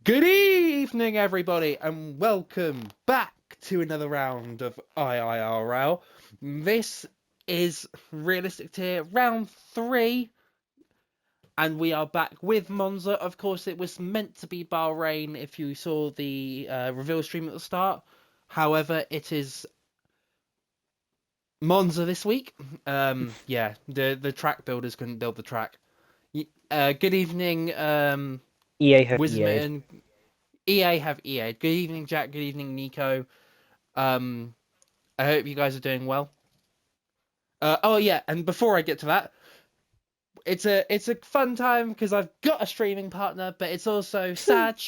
Good evening, everybody, and welcome back to another round of IIRL. This is Realistic Tier round 3, and we are back with Monza. Of course, it was meant to be Bahrain if you saw the reveal stream at the start. However, it is Monza this week. Yeah, the track builders couldn't build the track. Good evening, EA have Wismit EA. and EA have EA. Good evening, Jack. Good evening, Nico. I hope you guys are doing well. Oh yeah, and before I get to that, it's a fun time because I've got a streaming partner, but it's also sad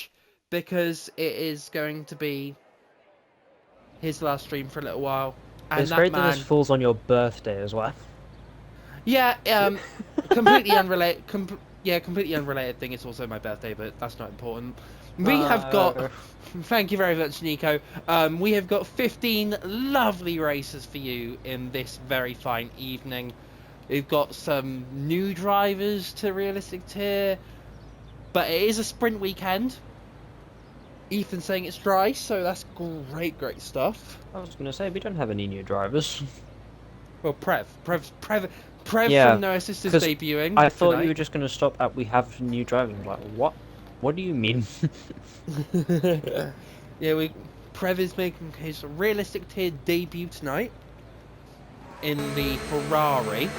because it is going to be his last stream for a little while. And It's that great that this man, falls on your birthday as well. yeah, completely unrelated. Completely unrelated thing. It's also my birthday, but that's not important. We have got. Thank you very much, Nico. We have got 15 lovely races for you in this very fine evening. We've got some new drivers to Realistic Tier, but it is a sprint weekend. Ethan's saying it's dry, so that's great stuff. I was gonna say we don't have any new drivers. Well, Prev Yeah, from No Assist is 'cause debuting I thought tonight. you were just gonna stop at we have new driving. Like what? What do you mean? Yeah, Prev is making his Realistic Tier debut tonight in the Ferrari.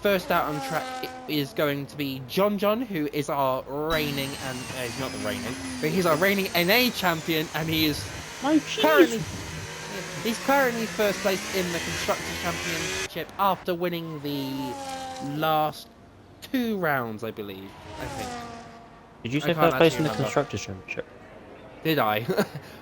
First out on track is going to be John, who is our reigning and he's not the reigning, but he's our reigning NA champion, and he is currently first place in the Constructors' Championship after winning the last 2 rounds, I believe. I think. Did you I say can't first place actually in the remember. Constructors' Championship? Did I?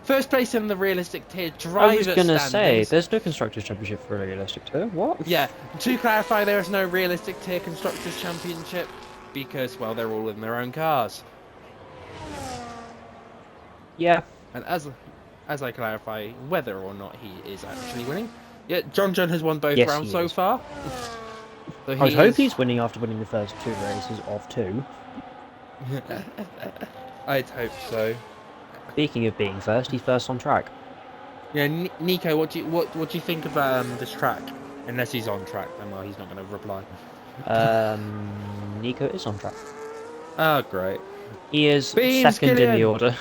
First place in the Realistic Tier I driver was gonna say standings. there's no Constructors' Championship for Realistic Tier. What? Yeah, to clarify, there is no Realistic Tier Constructors' Championship because, well, they're all in their own cars. Yeah. And as I clarify whether or not he is actually winning, yeah, John has won both Yes, rounds he so is. far. So I would hope he's winning after winning the first 2 races of 2. I'd hope so. Speaking of being first, he's first on track. Yeah, Nico, what do you think of this track? Unless he's on track, then well, he's not going to reply. Nico is on track. Oh, great. He is second in the order.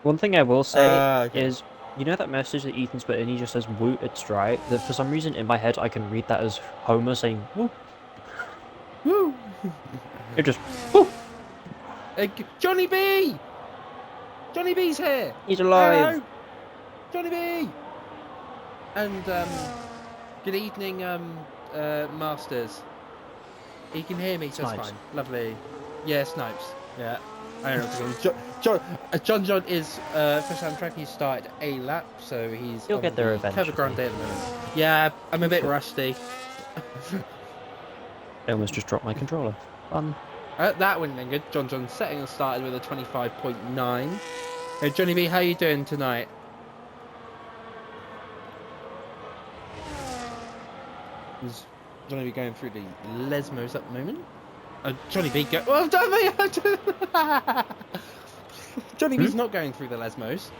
One thing I will say is, you know that message that Ethan's put in, he just says, "Woo, it's dry." That for some reason in my head I can read that as Homer saying, "Woo." Woo! It just, woo! Johnny B! Johnny B's here! He's alive! Hello! Johnny B! And, good evening, Masters. He can hear me, so it's fine. Lovely. Yeah, Snipes. Yeah. I don't know what to call him. John is first on track. He started a lap, so He'll get there eventually. Cover Grande at the moment. Yeah, I'm a bit rusty. I almost just dropped my controller. Fun. That went then good. John setting and started with a 25.9. Hey, Johnny B, how you doing tonight? Is Johnny B going through the Lesmos at the moment? Johnny B go. Well done, mate. Johnny B's not going through the Lesmos.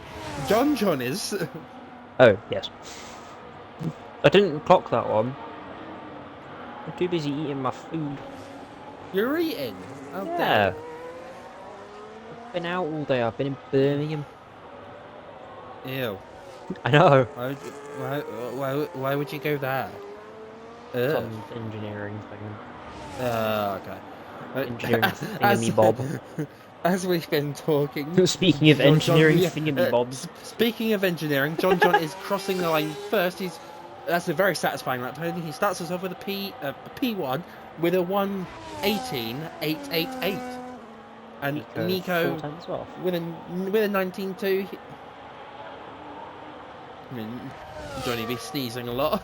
John is. Oh yes. I didn't clock that one. I'm too busy eating my food. You're eating? Oh, yeah. I've been out all day. I've been in Birmingham. Ew. I know. Why would you go there? Some engineering thing. Okay. Engineering thingy-bob. As we've been talking. Speaking of engineering thingy-bobs. Speaking of engineering, John is crossing the line first. That's a very satisfying lap. He starts us off with a P1 with a 1:18.888. And Nico with a 19.2. I mean, Johnny B sneezing a lot.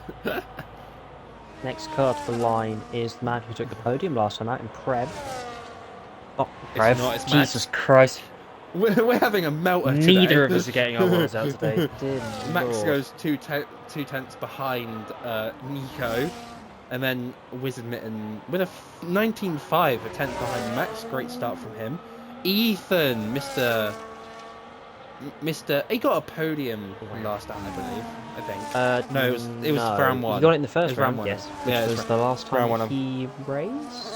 Next car to the line is the man who took the podium last time out in Preb. Oh, Preb. It's Jesus Christ. We're having a melter today. Neither of us are getting our words out today. Max goes two tenths behind Nico. And then Wismit with a 19.5, a tenth behind Max. Great start from him. Ethan, Mr. He got a podium last time, I believe. I think. No, it was round one. He got it in the first round round, one. yes. Which was the last time he raced?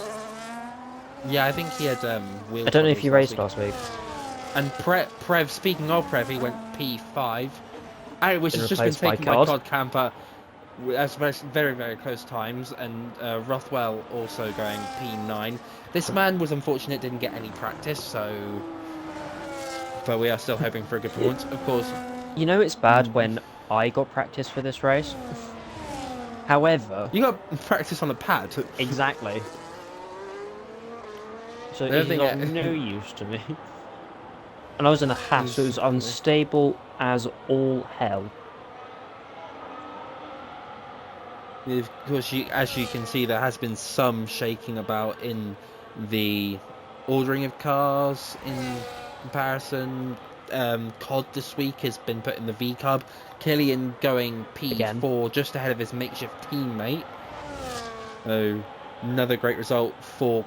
Yeah, I think he had wheel I don't know if troubles he raced last week. And Prev, speaking of Prev, he went P5. Which has just been taken by Cod Camper as very, very close times. And Rothwell also going P9. This man was unfortunate, didn't get any practice, so... But we are still hoping for a good performance, of course. You know it's bad when I got practice for this race. However... You got practice on a pad. Exactly. So it's of no use to me. And I was in a hat, so it was unstable as all hell. Of course, as you can see, there has been some shaking about in the ordering of cars in comparison. Cod this week has been put in the V Cub. Killian going P4 again, just ahead of his makeshift teammate. Oh, another great result for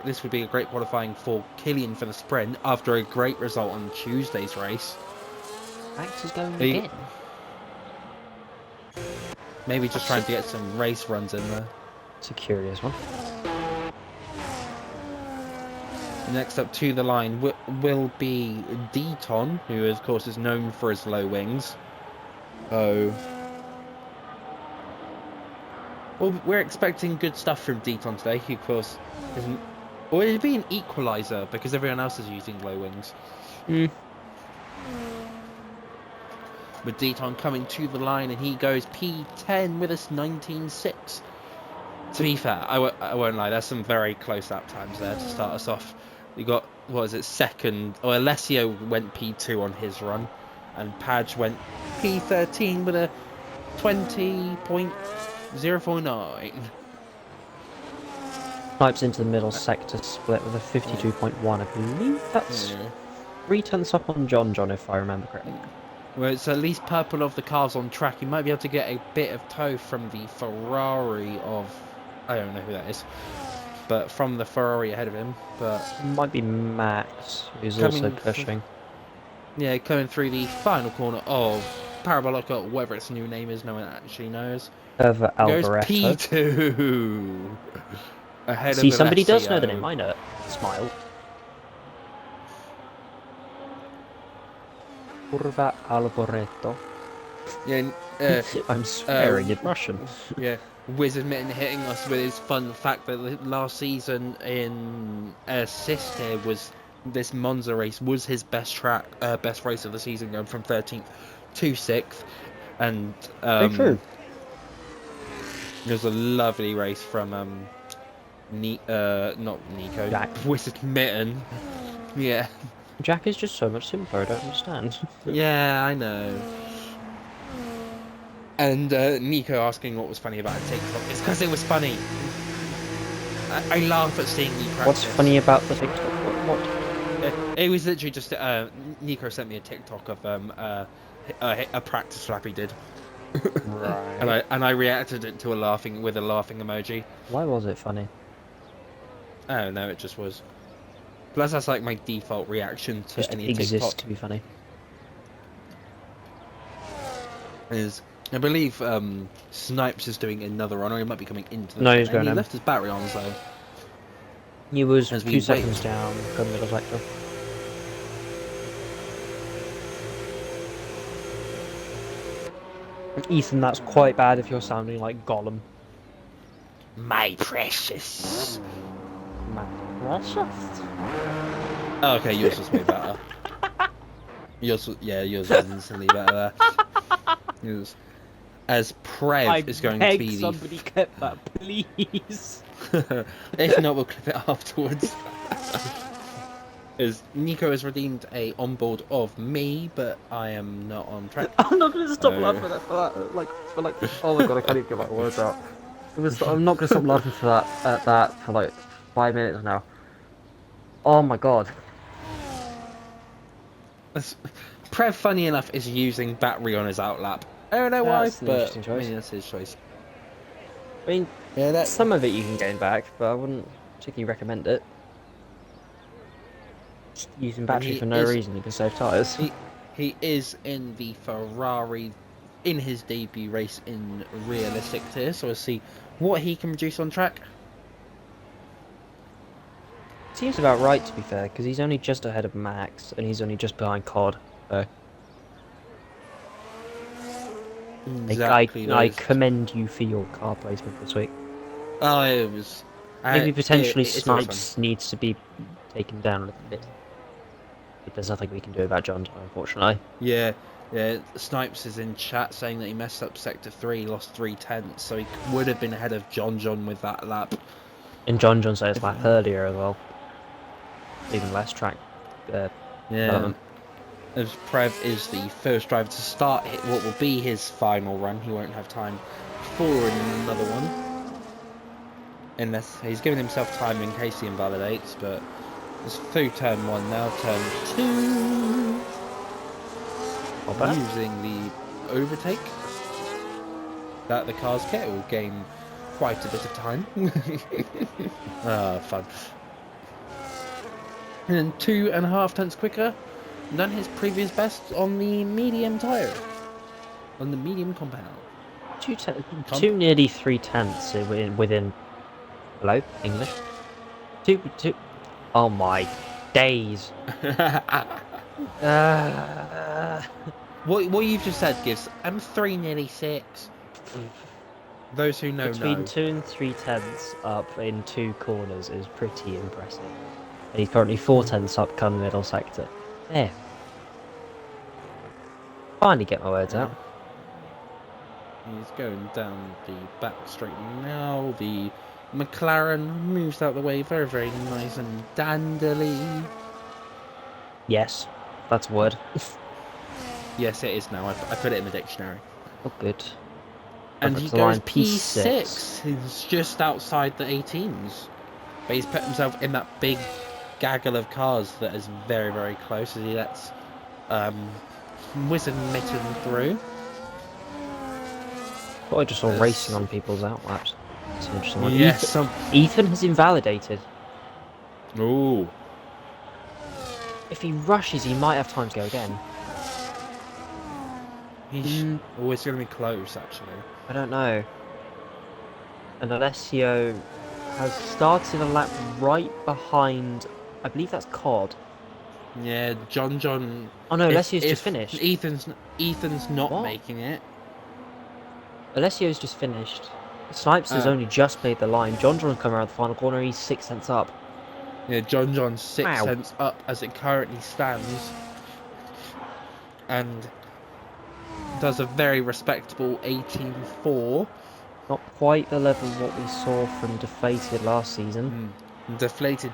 this would be a great qualifying for Killian for the sprint after a great result on Tuesday's race. Max is going again. Maybe just trying to get some race runs in there. It's a curious one. Next up to the line will be Deton, who of course is known for his low wings. Oh. Well, we're expecting good stuff from Deton today. He of course isn't... Or it'd be an equaliser because everyone else is using low wings. With Deton coming to the line, and he goes P10 with us 19.6. To be fair, I won't lie, there's some very close lap times there to start us off. You got, what was it, second, or Alessio went P2 on his run, and Padge went P13 with a 20.049. Snipes into the middle sector split with a 52.1, I believe. That's 3 tenths up on John, if I remember correctly. Well, it's at least purple of the cars on track. You might be able to get a bit of tow from the Ferrari of... I don't know who that is. But from the Ferrari ahead of him. But might be Max, who's also pushing. Yeah, coming through the final corner of Parabolica, or whatever its new name is, no one actually knows. Goes P2. Ahead See, of somebody Alessio. does know the name, I know it. Smile. Curva Alboreto. Yeah, I'm swearing in Russian. Yeah, Wizard Mitten hitting us with his fun fact that last season in assist here was this Monza race was his best race of the season, going from 13th to 6th, and true. It was a lovely race from not Nico, Jack. Wizard Mitten. Yeah. Jack is just so much simpler, I don't understand. Yeah, I know. And Nico asking what was funny about a TikTok. It's because it was funny. I laugh at seeing you practice. What's funny about the TikTok? What? It was literally just Nico sent me a TikTok of a practice lap he did. Right. and I reacted it to a laughing emoji. Why was it funny? I don't know, it just was. Plus, that's like my default reaction to just any exists TikTok. To be funny. I believe Snipes is doing another run, or he might be coming into the... No, he's going he in. left his battery on, so... He was 2 seconds down, got middle sector. Ethan, that's quite bad if you're sounding like Gollum. My precious. My precious. Oh, okay, yours was way better. yours was instantly better there. As Prev is going to be somebody clip that, please. If not, we'll clip it afterwards. As Nico has redeemed a onboard of me, but I am not on track. I'm not going to stop laughing for that. Oh my god, I can't even get my words out. I'm not going to stop laughing at that for like 5 minutes now. Oh my god. Prev, funny enough, is using battery on his outlap. I don't know why, but I mean, that's his choice. I mean, yeah, some of it you can gain back, but I wouldn't particularly recommend it. Using battery for no reason, you can save tyres. He is in the Ferrari in his debut race in realistic tier, so we'll see what he can produce on track. Seems about right, to be fair, because he's only just ahead of Max, and he's only just behind COD. So. Exactly. I commend you for your car placement this week. Oh, it was... Maybe potentially Snipes needs to be taken down a little bit. But there's nothing we can do about John, unfortunately. Yeah, Snipes is in chat saying that he messed up Sector 3, lost 3/10, so he would have been ahead of John with that lap. And John said his lap earlier as well. Even less track development. As Prev is the first driver to start what will be his final run, he won't have time for another one. Unless he's given himself time in case he invalidates, but it's through turn 1 now, turn 2. Using the overtake that the cars get will gain quite a bit of time. Fun. And 2.5 tenths quicker than his previous best on the medium tyre. On the medium compound. Two nearly 3 tenths within... Hello? English? Two... Oh my days. What you've just said gives... I'm 3 nearly 6. Those who know Between 2 and 3 tenths up in 2 corners is pretty impressive. And he's currently 4 tenths up come the middle sector. There. Finally get my words out. He's going down the back straight now. The McLaren moves out the way very, very nice and dandily. Yes, that's a word. Yes, it is now. I put it in the dictionary. Oh, good. And he goes P6. He's just outside the 18s. But he's put himself in that big gaggle of cars that is very, very close as he lets Wizard Mitten through. I just saw racing on people's outlaps. That's an interesting one. Yes, Ethan has invalidated. Ooh. If he rushes, he might have time to go again. He's always going to be close, actually. I don't know. And Alessio has started a lap right behind, I believe that's COD. Yeah, John. Oh no, Alessio's just finished. Ethan's not making it. Alessio's just finished. Snipes has only just made the line. John come around the final corner. He's 6 tenths up. Yeah, John's 6 tenths up as it currently stands, and does a very respectable 18.4. Not quite the level what we saw from Deflated last season. Deflated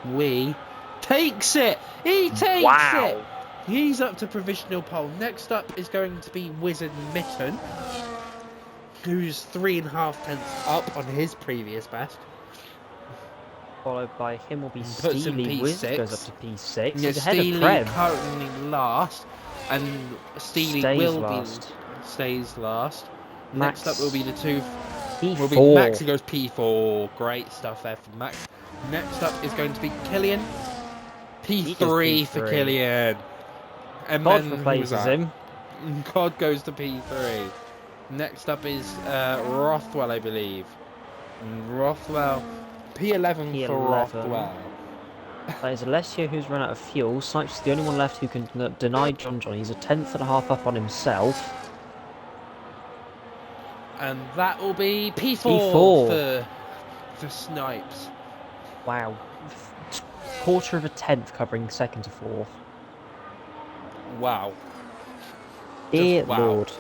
takes it! He takes it! He's up to provisional pole. Next up is going to be Wizard Mitten, who's 3.5 tenths up on his previous best. Followed by him will be Steely. Wiz goes up to P6. Yeah, Steely currently last, and Steely stays last. Max, next up will be the two. P4. Max goes P4. Great stuff there from Max. Next up is going to be Killian. P3 for Killian. And COD then replaces him. COD goes to P3. Next up is Rothwell, I believe. Rothwell. P11 for Rothwell. That is Alessio who's run out of fuel. Snipes is the only one left who can deny John. He's a 10.5 up on himself. And that will be P4. For Snipes. Wow. Quarter of a tenth covering second to fourth. Wow. Dear Lord.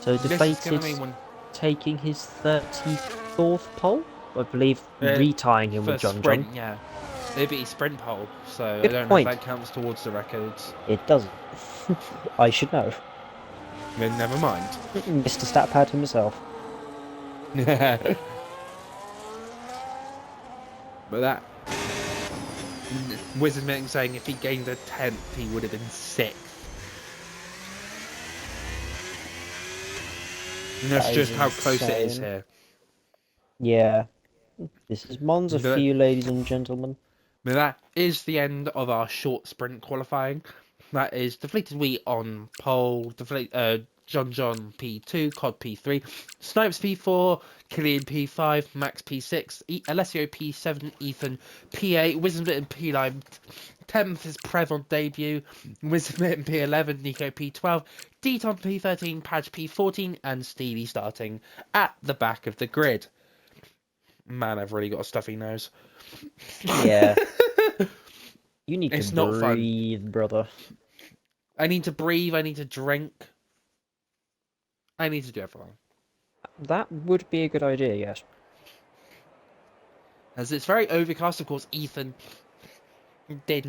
So Deflated taking his 34th pole? I believe retying him with John. Yeah. Maybe sprint pole, so I don't know if that counts towards the records. It doesn't. I should know. Then never mind. Mr. Statpad himself. But that Wizard Mitten saying if he gained a 10th, he would have been 6th. And that's just how close it is here. Yeah. This is Monza for you, ladies and gentlemen. Now that is the end of our short sprint qualifying. That is Deflated Wheat on pole, John P2, Cod P3, Snipes P4, Killian P5, Max P6, Alessio P7, Ethan P8, Wisdomit P9, 10th is Prev on debut, Wisdomit P11, Nico P12, Deton P13, Padge P14, and Stevie starting at the back of the grid. Man, I've really got a stuffy nose. Yeah. You need It's to not breathe, fun. brother. I need to breathe, I need to drink. I need to do everything. That would be a good idea, yes. As it's very overcast, of course, Ethan did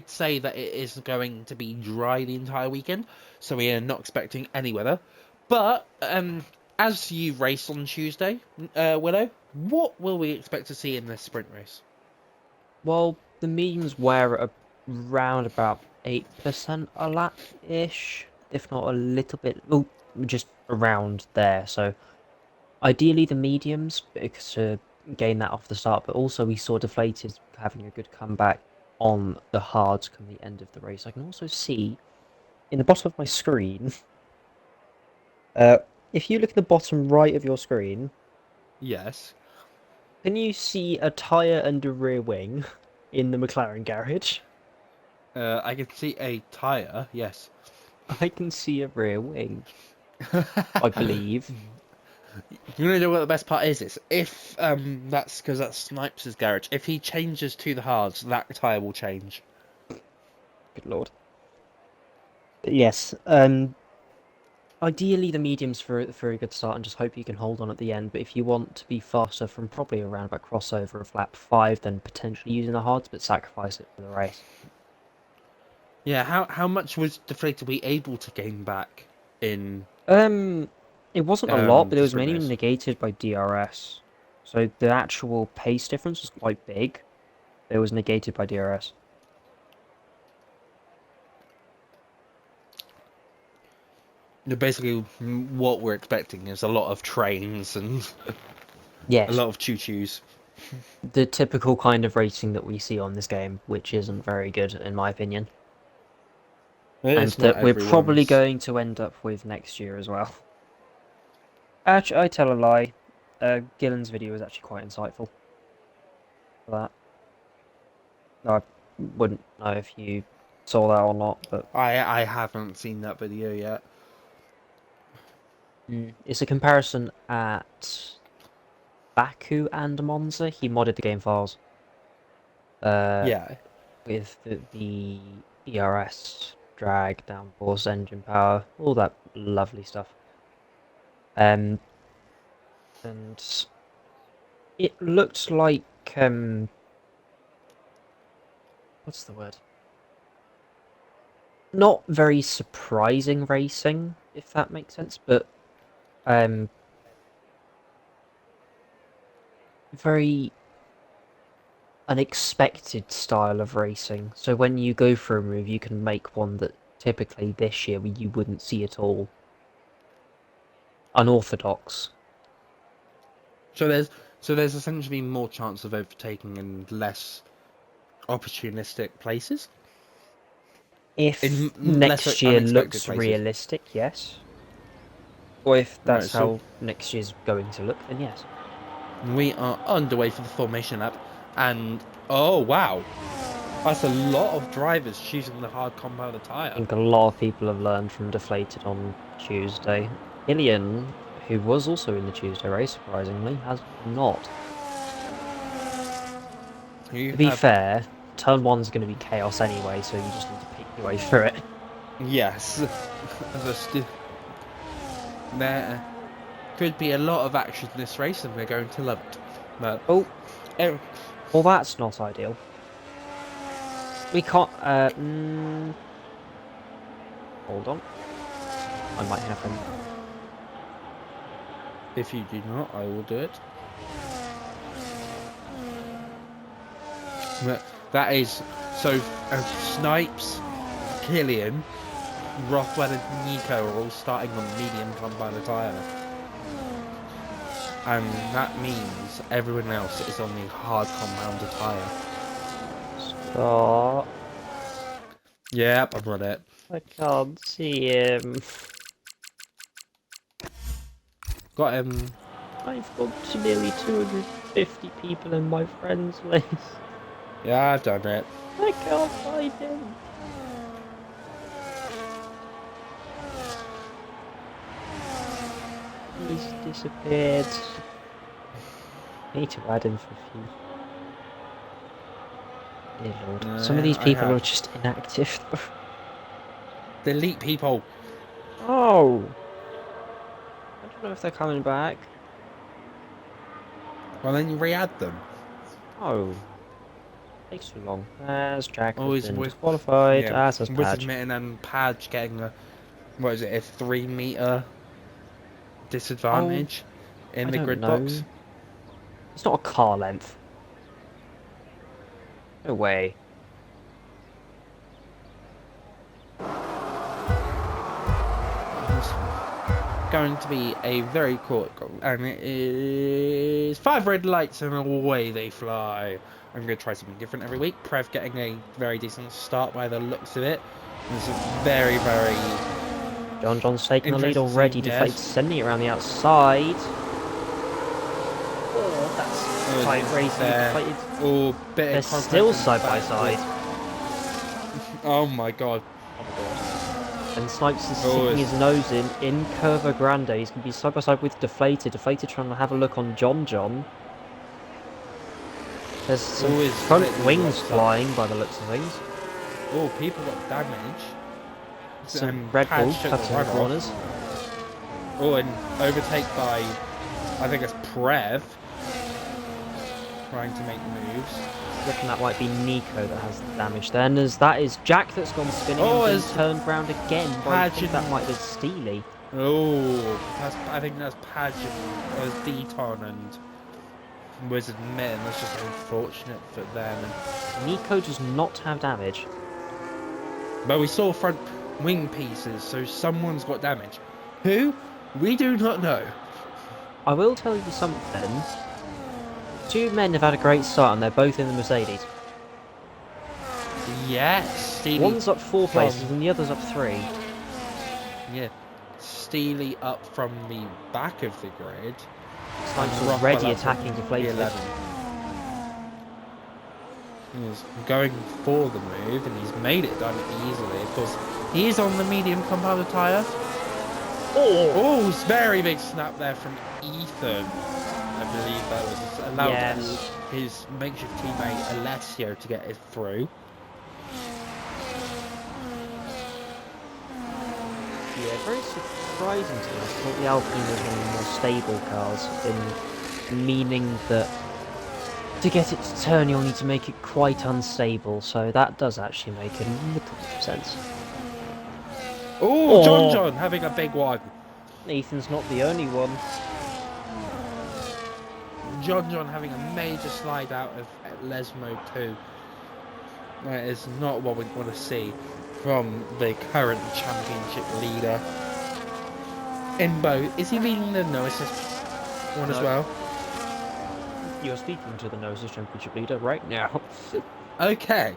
say that it is going to be dry the entire weekend, so we are not expecting any weather. But, as you race on Tuesday, Willow, what will we expect to see in this sprint race? Well, the mediums were around about 8% a lap-ish, if not a little bit, well, just around there. So ideally the mediums, because to gain that off the start, but also we saw Deflated having a good comeback on the hards come the end of the race. I can also see in the bottom of my screen, if you look at the bottom right of your screen, Yes. can you see a tyre and a rear wing in the McLaren garage? I can see a tyre, yes. I can see a rear wing, I believe. You know what the best part is if that's because that's Snipes' garage. If he changes to the hards, that tyre will change. Good lord. But yes, ideally the mediums for a good start, and just hope you can hold on at the end. But if you want to be faster from probably around about crossover of lap 5, then potentially using the hards, but sacrifice it for the race. Yeah, how much was Deflated Wheat able to gain back in? It wasn't a lot, but it the was sprint mainly race? negated by DRS. So the actual pace difference was quite big. It was negated by DRS. Basically, what we're expecting is a lot of trains and Yes. a lot of choo-choos. The typical kind of racing that we see on this game, which isn't very good in my opinion. And that we're probably going to end up with next year as well. Actually, I tell a lie. Gillen's video was actually quite insightful for that. I wouldn't know if you saw that or not, but I haven't seen that video yet. it's a comparison at Baku and Monza. He modded the game files. Yeah. With the ERS, drag, downforce, engine power, all that lovely stuff. And it looked like what's the word? Not very surprising racing, if that makes sense, but very unexpected style of racing. So when you go for a move, you can make one that typically this year you wouldn't see at all. Unorthodox. So there's essentially more chance of overtaking and less opportunistic places. If next year looks realistic, yes. Or if that's how next year's going to look, then yes. We are underway for the formation lap, and oh wow, that's a lot of drivers choosing the hard compounder tyre. I think a lot of people have learned from Deflated on Tuesday. Killian, who was also in the Tuesday race, surprisingly, has not. To be fair, turn 1's going to be chaos anyway, so you just need to pick your way through it. Yes. There could be a lot of action in this race, and we're going to love it. But well, that's not ideal. We can't. Hold on. I might have him. If you do not, I will do it. That is so. Snipes, Killian, Rothwell, and Nico are all starting on medium combiner tyre. and that means everyone else is on the hard compounder tyre. Stop. Yep, I've got it. I can't see him. Got him. I've got nearly 250 people in my friends list. Yeah, I've done it. I can't find him. He's disappeared. I need to add him for a few. Dear Lord. Some of these people are just inactive. Delete people. Oh! I don't know if they're coming back. Well, then you re-add them. Oh. Takes too long. As Jack has Always been with disqualified, as has with Padge. admitting and Padge getting a 3 meter disadvantage in the grid box. It's not a car length. No way. It's going to be a very short goal, and it is 5 red lights and away they fly. I'm going to try something different every week. Prev getting a very decent start by the looks of it. It's very, very... John's taking the lead already. Deflated, sending it around the outside. Oh, that's tight racing. Deflated. Oh, They're still side by side. Oh my god. And Snipes is sticking his nose in Curva Grande. He's going to be side by side with Deflated. Deflated trying to have a look on John. There's some front wings flying by the looks of things. Oh, people got damage. Some Red Bull cutting the corners. Oh, and overtake by, I think it's Prev, trying to make moves. I reckon that might be Nico that has the damage then, as that is Jack that's gone spinning and been turned round again. I think that might be Steely. Oh, I think that's Padge as Deton and Wizard Mitten. That's just unfortunate for them. Nico does not have damage. But we saw front wing pieces, so someone's got damage. Who? We do not know. I will tell you something. 2 men have had a great start and they're both in the Mercedes. Yes, Steely. One's up 4 places and the other's up 3. Yeah, Steely up from the back of the grid. Snipes already attacking Deflated. He's going for the move and he's made it done easily. Of course, he's on the medium compound tyre. Oh, it's very big snap there from Ethan. I believe that was allowed his makeshift teammate Alessio to get it through. Yeah, very surprising to me. I thought the Alpine was one of the more stable cars, meaning that to get it to turn you'll need to make it quite unstable, so that does actually make a little bit of sense. Oh, John having a big one. Ethan's not the only one. John having a major slide out of Lesmo 2. That is not what we want to see from the current championship leader. In both, is he leading the no assist one as well? You're speaking to the Noses Championship leader right now. Okay,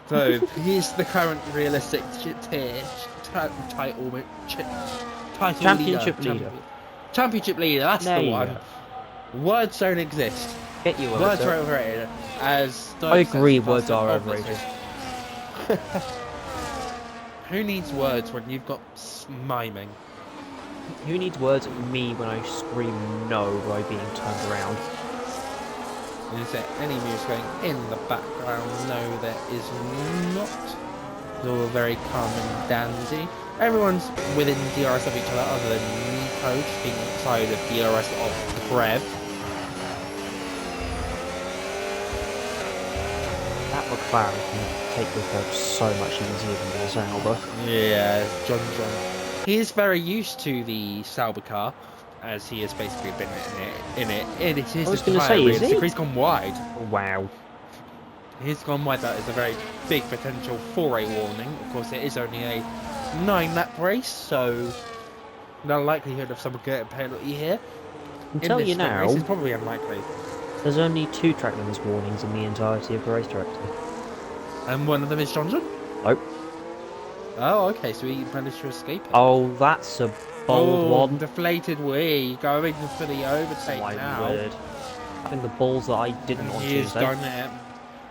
so he's the current realistic tier title championship leader. Championship leader, that's there the one. Words don't exist. Get you words are overrated. As I agree, words are overrated. Who needs words when you've got miming? Who needs words at me when I scream no by being turned around? Is there any music going in the background? No, there is not. It's all very calm and dandy. Everyone's within DRS of each other other than Nico being outside of DRS of Prev. That McLaren can take the curve so much easier than the Sauber. Yeah, John. He is very used to the Sauber car, as he has basically been in it. It is his entire He's gone wide. Wow. He's gone wide. That is a very big potential for a warning. Of course, it is only a 9-lap race, so no likelihood of someone getting a penalty here. can in tell this you sprint now, race is probably unlikely. there's only 2 track limits warnings in the entirety of the race directive. And one of them is Johnson? Nope. Oh, okay, so he managed to escape it. Oh, that's a bold one. Deflated wee, going for the overtake My now. word. Having the balls that I didn't on He's Tuesday. done it.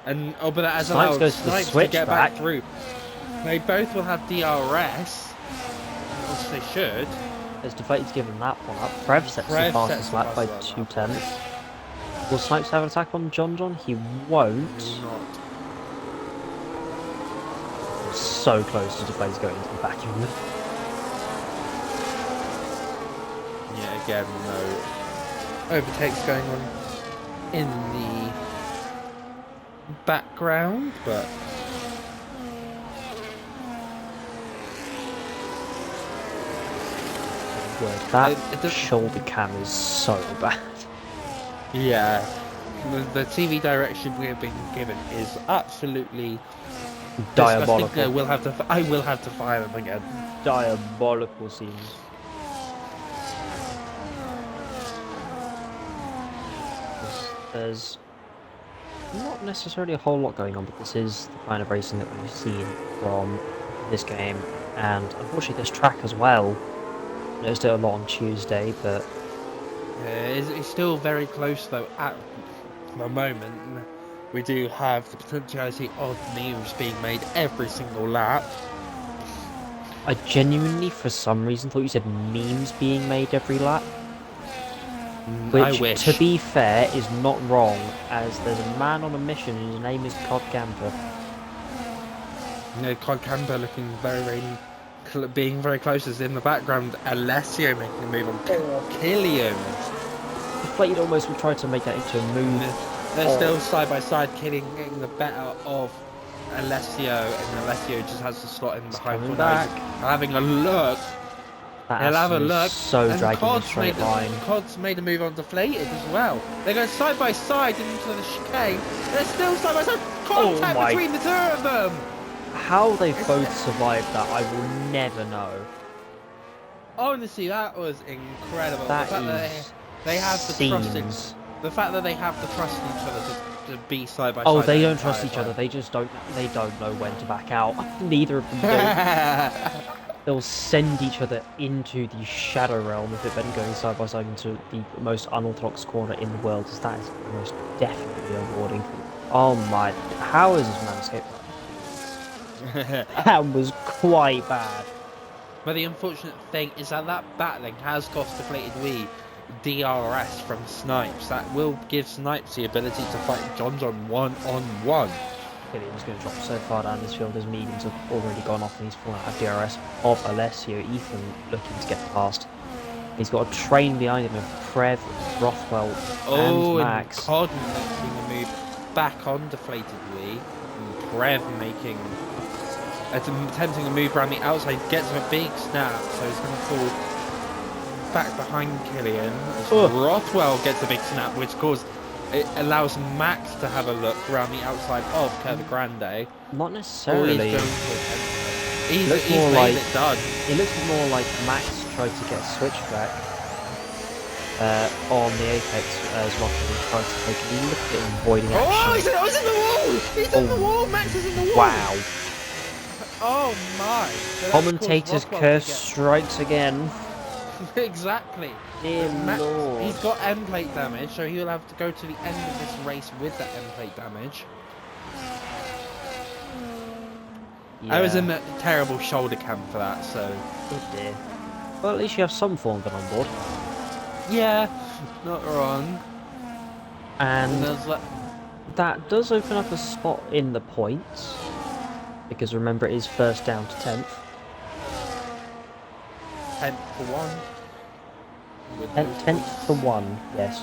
And but that has Snipes allowed goes to the Snipes to get back switchback. through. They both will have DRS, which they should. As Deflate's given that one up. Prev sets the fastest lap by 2/10. Will Snipes have an attack on John? He won't. Not. So close to Deflate's going into the back of him. Yeah, again, no overtakes going on in the background, but That shoulder cam is so bad. yeah, the TV direction we have been given is absolutely Diabolical. disgusting. I will have to fire them again. Diabolical scenes. There's not necessarily a whole lot going on, but this is the kind of racing that we've seen from this game, and unfortunately this track as well. Noticed it a lot on Tuesday, but It's still very close though at the moment. We do have the potentiality of memes being made every single lap. I genuinely, for some reason, thought you said memes being made every lap. Which, I wish. to be fair, is not wrong, as there's a man on a mission whose name is Cod Camper. You know, Cod Camper looking being very close is in the background. Alessio making a move on Killian. Deflated almost will try to make that into a move. They're still side by side, Killian getting the better of Alessio, and Alessio just has to slot in behind for back. having a look. That He'll have a look. So And dragging the straight line. Cod's made a move on Deflated as well. They're going side by side into the chicane. They're still side by side. Contact between the two of them. How they've both survived that, I will never know. Honestly, that was incredible. That the fact is that they have the trust. The fact that they have the trust in each other to be side by side. Oh, they don't trust each other. They just don't. They don't know when to back out. Neither of them do. They'll send each other into the shadow realm if it meant going side by side into the most unorthodox corner in the world, as that is most definitely rewarding. Oh my! How is this man escaped that? That was quite bad. But the unfortunate thing is that battling has cost Deflated Wii DRS from Snipes. That will give Snipes the ability to fight John one-on-one. Killian's going to drop so far down this field, his mediums have already gone off and he's fallen out of DRS of Alessio. Ethan looking to get past. He's got a train behind him of Prev, Rothwell, and Max. And Cod making a move back on Deflated Wii. And Prev making attempting a move around the outside, gets a big snap, so he's going to fall back behind Killian. Rothwell gets a big snap, which it allows Max to have a look around the outside of Curva Grande. Not necessarily. He's made it done. It looks more like Max tried to get a switchback on the apex as Rothwell tried to take a look at it and avoiding action. Oh, he's in the wall! He's in the wall! Max is in the wall! Wow. Oh my! So Commentator's curse strikes again. Exactly. Dear Lord. He's got end plate damage, so he'll have to go to the end of this race with that end plate damage. Yeah. I was in a terrible shoulder cam for that, so. Oh dear. Well, at least you have some form of it on board. Yeah, not wrong. And that does open up a spot in the points. Because remember, it is first down to 10th. 10th for 1. 10th to 1, yes.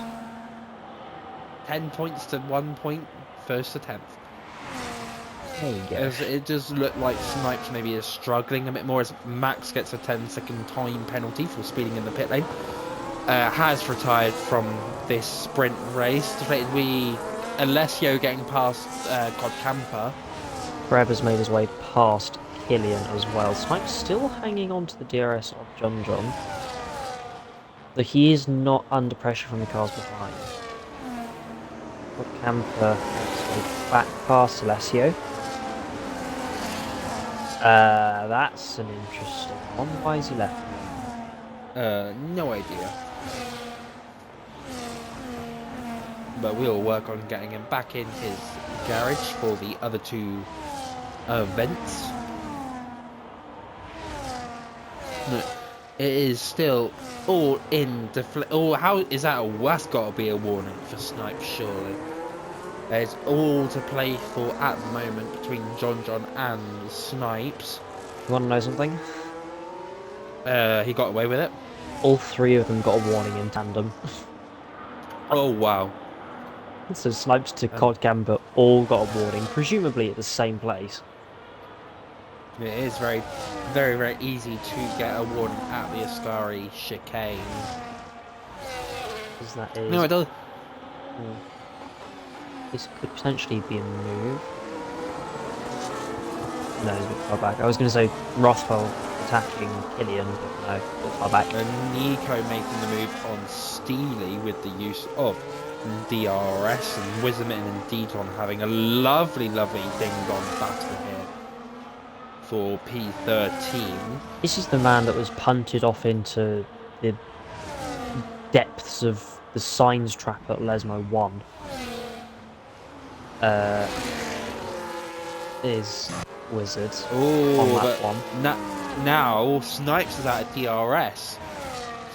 10 points to 1 point, first to 10th. There you go. It does look like Snipes maybe is struggling a bit more as Max gets a 10-second time penalty for speeding in the pit lane. Has retired from this sprint race. Alessio getting past Cod Camper. Brev has made his way past Killian as well. Snipes still hanging on to the DRS of John. So he is not under pressure from the cars behind. But Camper makes way back past Alessio. That's an interesting one. Why is he left? No idea. But we'll work on getting him back in his garage for the other two events. No, it is still all in oh, how is that? That's got to be a warning for Snipes, surely. There's all to play for at the moment between John and Snipes. You want to know something? He got away with it. All three of them got a warning in tandem. Oh wow. So Snipes to Cod Camper all got a warning, presumably at the same place. It is very, very, very easy to get a warning at the Ascari chicane. Because that is... No, it does. This could potentially be a move. No, he's a bit far back. I was going to say Rothwell attacking Killian, but no, a bit far back. And Nico making the move on Steely with the use of DRS, and Wisdom and Deton having a lovely, lovely ding-dong battle here for P13. This is the man that was punted off into the depths of the signs trap at Lesmo 1. Is Wizard on that one. Now Snipes is out of DRS,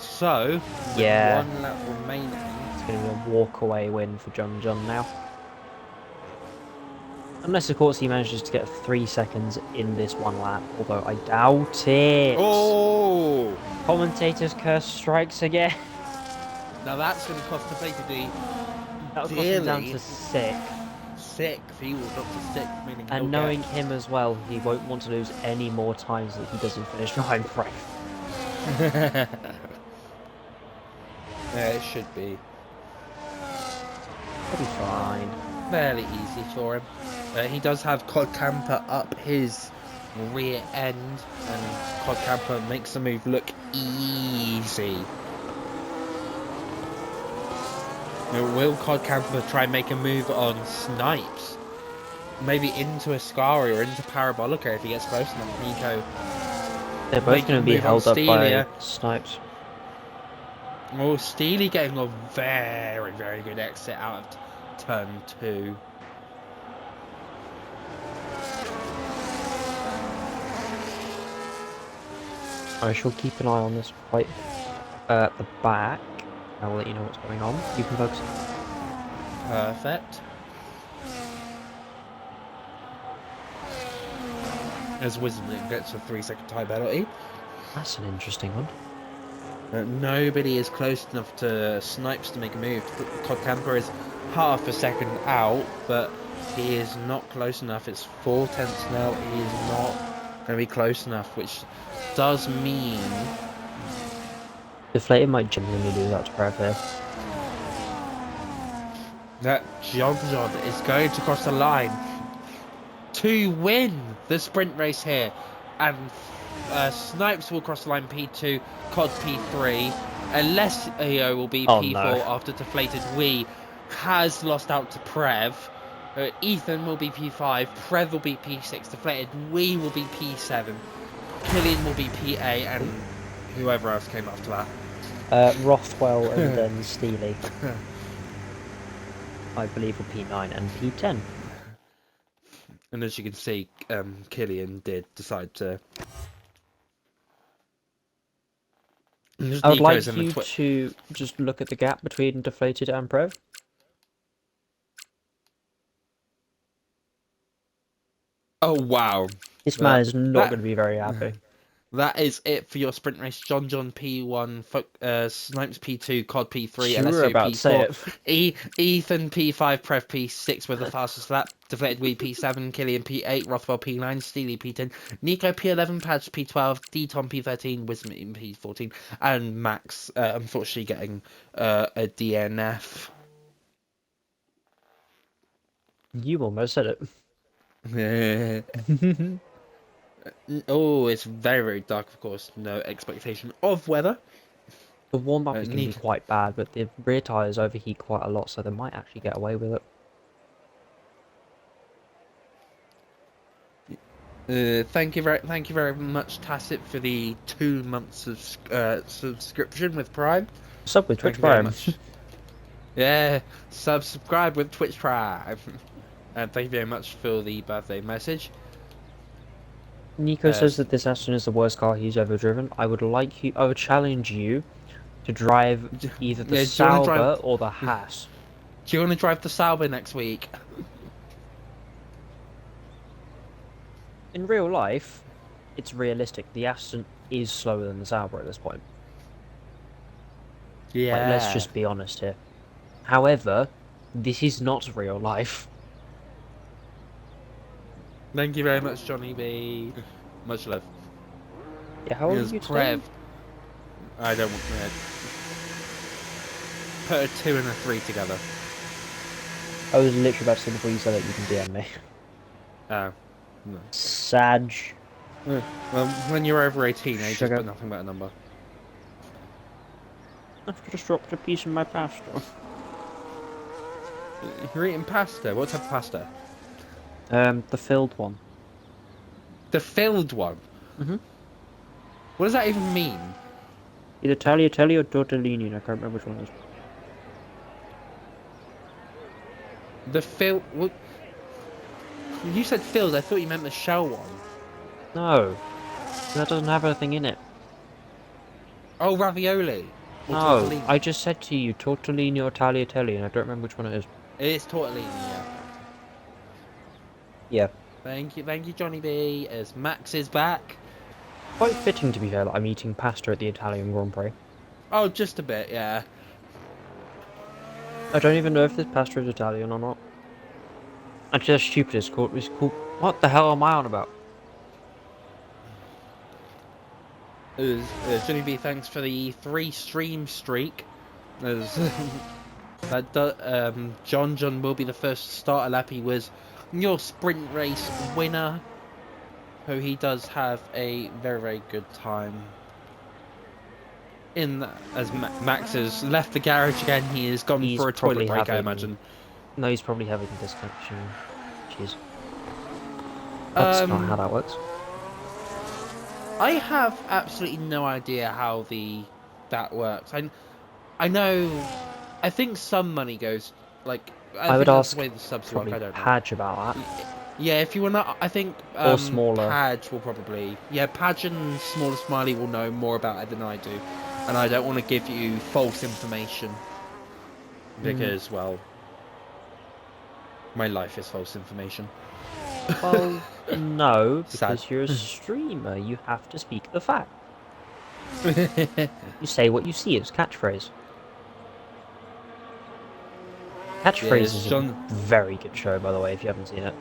so yeah, with 1 lap remaining, it's going to be a walk-away win for John now. Unless, of course, he manages to get 3 seconds in this 1 lap, although I doubt it. Oh! Commentator's curse strikes again. Now that's going to cost the play to do. That would cost him down to 6. 6. He will drop to 6, meaning. And knowing him as well, he won't want to lose any more times that he doesn't finish behind Prix. Yeah, it should be. He'll be fine. Fairly easy for him. He does have Cod Camper up his rear end, and Cod Camper makes the move look easy. Now, will Cod Camper try and make a move on Snipes? Maybe into Ascari or into Parabolica if he gets close enough. Nico. They're both going to be held up by Snipes. Oh, Steely getting a very, very good exit out of turn 2. I shall keep an eye on this fight at the back. I will let you know what's going on. You can focus. Perfect. As Wisdom gets a 3-second time penalty. That's an interesting one. Nobody is close enough to Snipes to make a move. Cod Camper is half a second out, but he is not close enough. It's 4/10 now. He is not going to be close enough, which does mean Deflated might genuinely do that to Prev here. That John is going to cross the line to win the sprint race here, and Snipes will cross the line P2, Cod P3, Alessio will be P4 after Deflated Wee has lost out to Prev. Ethan will be P5, Prev will be P6, Deflated Wee will be P7, Killian will be PA, and whoever else came after that. Rothwell and then Steely. I believe were P9 and P10. And as you can see, Killian did decide to. I would like you to just look at the gap between Deflated and Prev. Oh wow! This man is not going to be very happy. That is it for your sprint race. John P1, Snipes P2, Cod P3, You Alessio were about to say P4, Ethan P5, Prev P6 with the fastest lap, Deflated Wee P7, Killian P8, Rothwell P9, Steely P10, Nico P11, Padge P12, Deton P13, Wisdom P14, and Max unfortunately getting a DNF. You almost said it. Oh, it's very, very dark, of course. No expectation of weather. The warm-up is going to be Need quite bad, but the rear tyres overheat quite a lot, so they might actually get away with it. thank you very much, Tacit, for the 2 months of subscription with Prime. Sub with Twitch Thank you very Prime. much. Yeah, subscribe with Twitch Prime. And thank you very much for the birthday message. Nico says that this Aston is the worst car he's ever driven. I would challenge you to drive either the Yeah, do you wanna Sauber drive- or the Haas. Do you want to drive the Sauber next week? In real life, it's realistic. The Aston is slower than the Sauber at this point. Yeah. Like, let's just be honest here. However, this is not real life. Thank you very much, Johnny B. Much love. Yeah, how old are Here's you Prev. today? I don't want to put a 2 and a 3 together. I was literally about to say before you said that you can DM me. Oh. No. Sag. Well, when you're over 18, age Sugar. but nothing but a number. I've just dropped a piece of my pasta. You're eating pasta. What type of pasta? The filled one. The filled one. Mhm. What does that even mean? Either tagliatelle or tortellini, I can't remember which one it is. The fill. What? You said filled. I thought you meant the shell one. No, that doesn't have anything in it. Oh, ravioli. Or No, tortellini. I just said to you tortellini or tagliatelle, and I don't remember which one it is. It's tortellini. Yeah. Yeah. Thank you, Johnny B. As Max is back. Quite fitting, to be fair, that I'm eating pasta at the Italian Grand Prix. Oh, just a bit, yeah. I don't even know if this pasta is Italian or not. Actually, that's stupid. It's called. What the hell am I on about? Johnny B, thanks for the 3 stream streak. As John will be the first starter lap. He was your sprint race winner. So he does have a very, very good time. As Max has left the garage again, he has gone He's for a toilet probably break, I having- imagine. No, he's probably having a disconnection. Jeez. That's not how that works. I have absolutely no idea how that works. I know. I think some money goes like. I would think that's ask the way the subs probably work. I don't know. Padge about that. Yeah, if you wanna, I think Or smaller. Padge will probably. Yeah, Padge and Smaller Smiley will know more about it than I do, and I don't want to give you false information because, well, my life is false information. Well, no, Sad. because you're a streamer. You have to speak the fact. You say what you see. It's catchphrase. Catchphrase Yes, is John- a very good show, by the way, if you haven't seen it.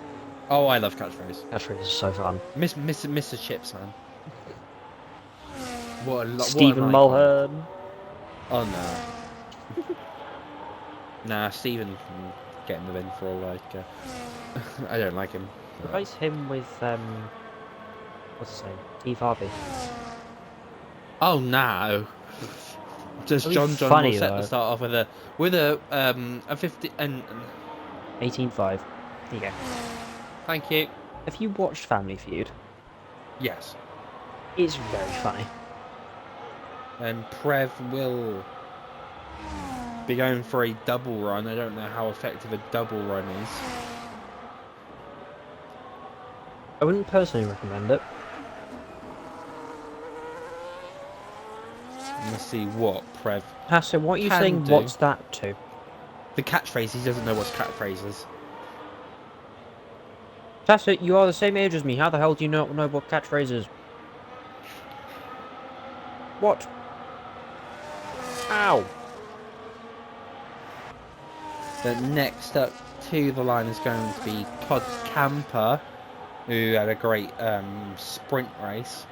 Oh, I love catchphrase. Catchphrase is so fun. Mr. Chips, man. What a lot. Stephen Mulhern. Oh no. Nah, Stephen can get in the bin for all I don't like him. Replace him with, what's his name? Steve Harvey. Oh no. Just That'd be John funny, will set though. the start off with a 50 and 18.5. There you go. thank you. Have you watched Family Feud? Yes. It's very funny. And Prev will be going for a double run. I don't know how effective a double run is. I wouldn't personally recommend it. Let's see what Prev. Hassan, what are you Can saying? do. What's that to? The catchphrase, he doesn't know what's catchphrases. Tacit, you are the same age as me. How the hell do you not know what catchphrase is? What? Ow! But next up to the line is going to be Todd Camper, who had a great sprint race.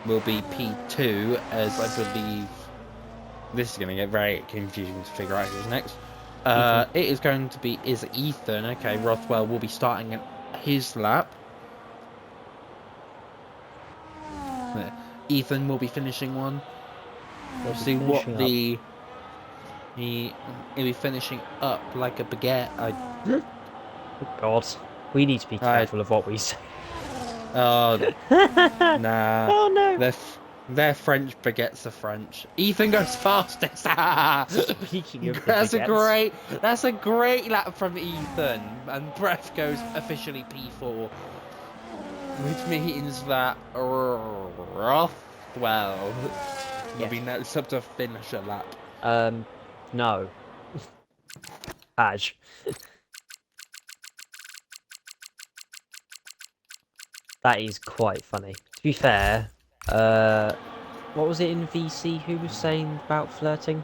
Will be P2, as I believe this is going to get very confusing to figure out who's next. It is going to be Ethan. Okay, Rothwell will be starting at his lap. Ethan will be finishing one. They'll be See what finishing up. he'll be finishing up like a baguette. Oh God, we need to be I careful of what we say. oh nah. Oh no! Their French baguettes are French. Ethan goes fastest. Speaking of the baguettes, That's a great lap from Ethan, and Breath goes officially P4, which means that Rothwell will be next up to finish a lap. No, Padge. That is quite funny. To be fair, what was it in VC who was saying about flirting?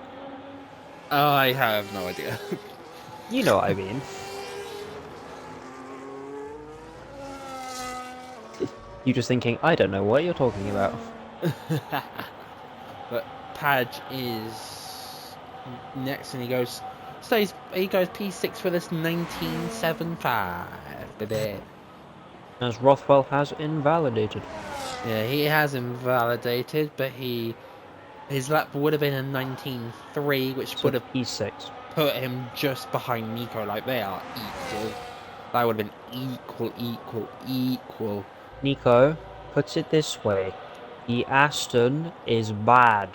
I have no idea. You know what I mean. You just thinking, I don't know what you're talking about. But Padge is next, and he goes P6 for this 1975, baby. As Rothwell has invalidated. Yeah, he has invalidated, but his lap would have been a 19.3, which So would have P6. put him just behind Nico. Like, they are equal. That would have been equal. Nico puts it this way. The Aston is bad.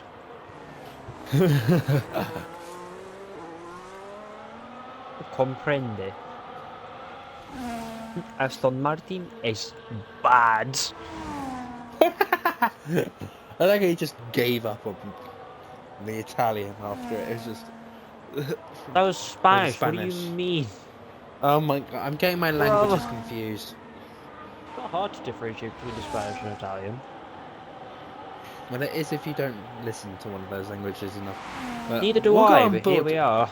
Comprende. Aston Martin is bad. I like how he just gave up on the Italian after it. It was just. That was Spanish. What do Spanish. you mean? Oh my god, I'm getting my languages confused. It's not hard to differentiate between the Spanish and Italian. Well, it is if you don't listen to one of those languages enough. But Neither do we'll go I, on but here board. we are.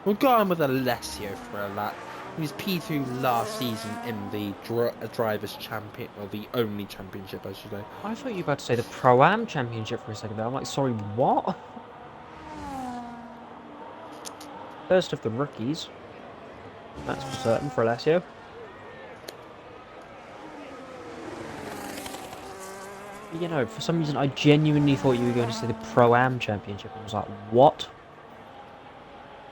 We'll go on with Alessio for a lap. He was P2 last season in the Drivers' Champion, or the only championship, I should say. I thought you were about to say the Pro-Am Championship for a second there. I'm like, sorry, what? First of the rookies. That's for certain for Alessio. You know, for some reason I genuinely thought you were going to say the Pro-Am Championship. I was like, what?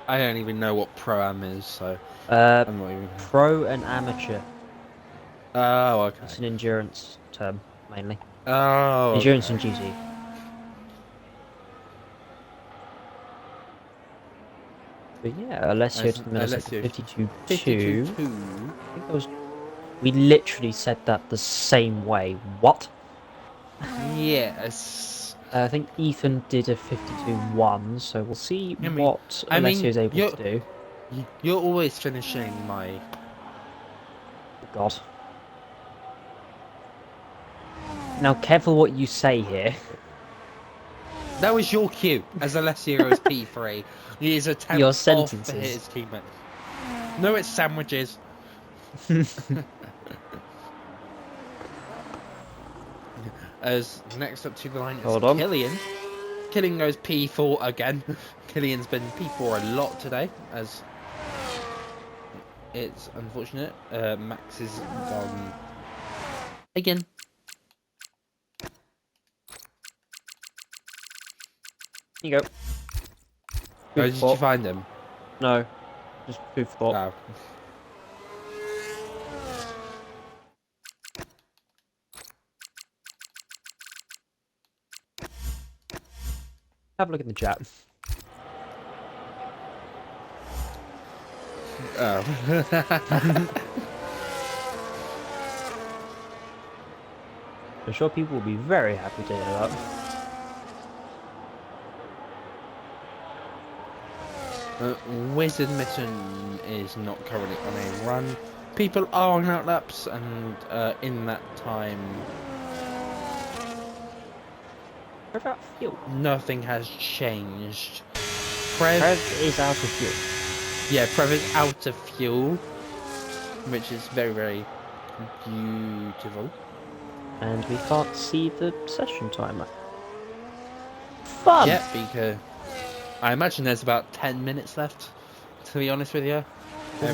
I don't even know what Pro-Am is, so I'm not even... Pro and amateur. Oh, okay. It's an endurance term, mainly. Oh, Endurance okay. and GT. But yeah, Alessio to the middle of 52.2. 52.2. I think that was... We literally said that the same way. What? Yes. I think Ethan did a 52.1, so we'll see what I mean, Alessio's able to do. You're always finishing my... God. Now, careful what you say here. That was your cue, as Alessio is P3. He is a temp Your off for sentences. his teammate. No, it's sandwiches. As next up to the line is Killian. Killian goes P4 again. Killian's been P4 a lot today, as it's unfortunate. Max is gone again. Here you go. Oh, did you find him? No, just food for thought. Oh. Have a look in the chat. Oh. I'm sure people will be very happy to hear that. Wizard Mitten is not currently on a run. People are on outlaps, and in that time, What about fuel? nothing has changed. Prev is out of fuel. Yeah, Prev is out of fuel, which is very, very beautiful. And we can't see the session timer. Fun! Yeah, because I imagine there's about 10 minutes left, to be honest with you. Why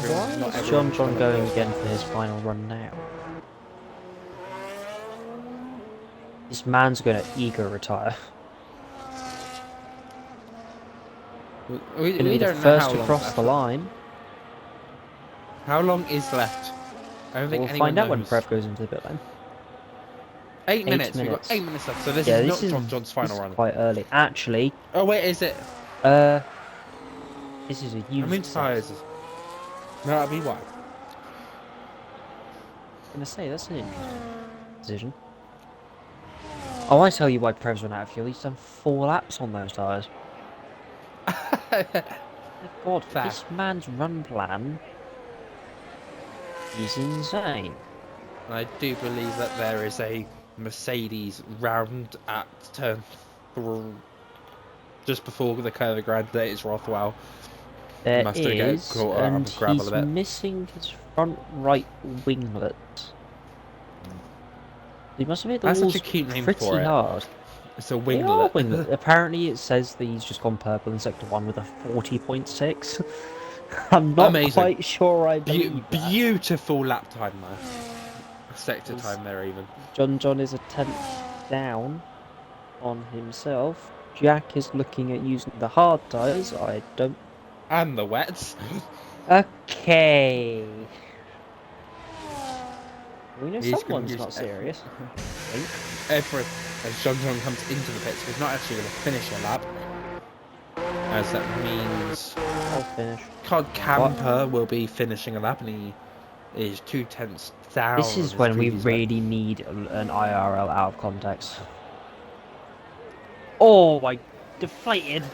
is John going again for his final run now? This man's going to ego retire. We Gonna be the don't know how first long's across the left. line. How long is left? I don't think We'll anyone find out when knows. Prev goes into the pit lane. 8 8 minutes. We've got minutes. 8 minutes left. So this Yeah, is this not is John's final run. quite early. Actually, Oh wait, is it? this is a How used many set. tyres? No, that'd be why. I'm gonna say that's an interesting decision. Oh, I tell you why Prev's run out of fuel. He's done 4 laps on those tyres. My God, Fact. this man's run plan is insane. I do believe that there is a Mercedes round at turn 3, just before the curve of Grande. It's Rothwell. There Must have get is, caught out and of gravel he's a bit. missing his front right winglet. He must have hit the That's walls such a cute name pretty for it. hard. It's a They are winglet. winglet. Apparently, it says that he's just gone purple in Sector 1 with a 40.6. I'm not Amazing. quite sure I believe that. Beautiful lap time there. Sector time there even. John is a 10th down on himself. Jack is looking at using the hard tyres. I don't... And the wets. Okay. We know He's gonna someone's use not serious. Everett, as John comes into the pits, he's not actually going to finish a lap. As that means I'll finish. Cod Camper will be finishing a lap, and he is 2/10 down. This on is his when we previous lap. really need an IRL out of context. Oh, I deflated.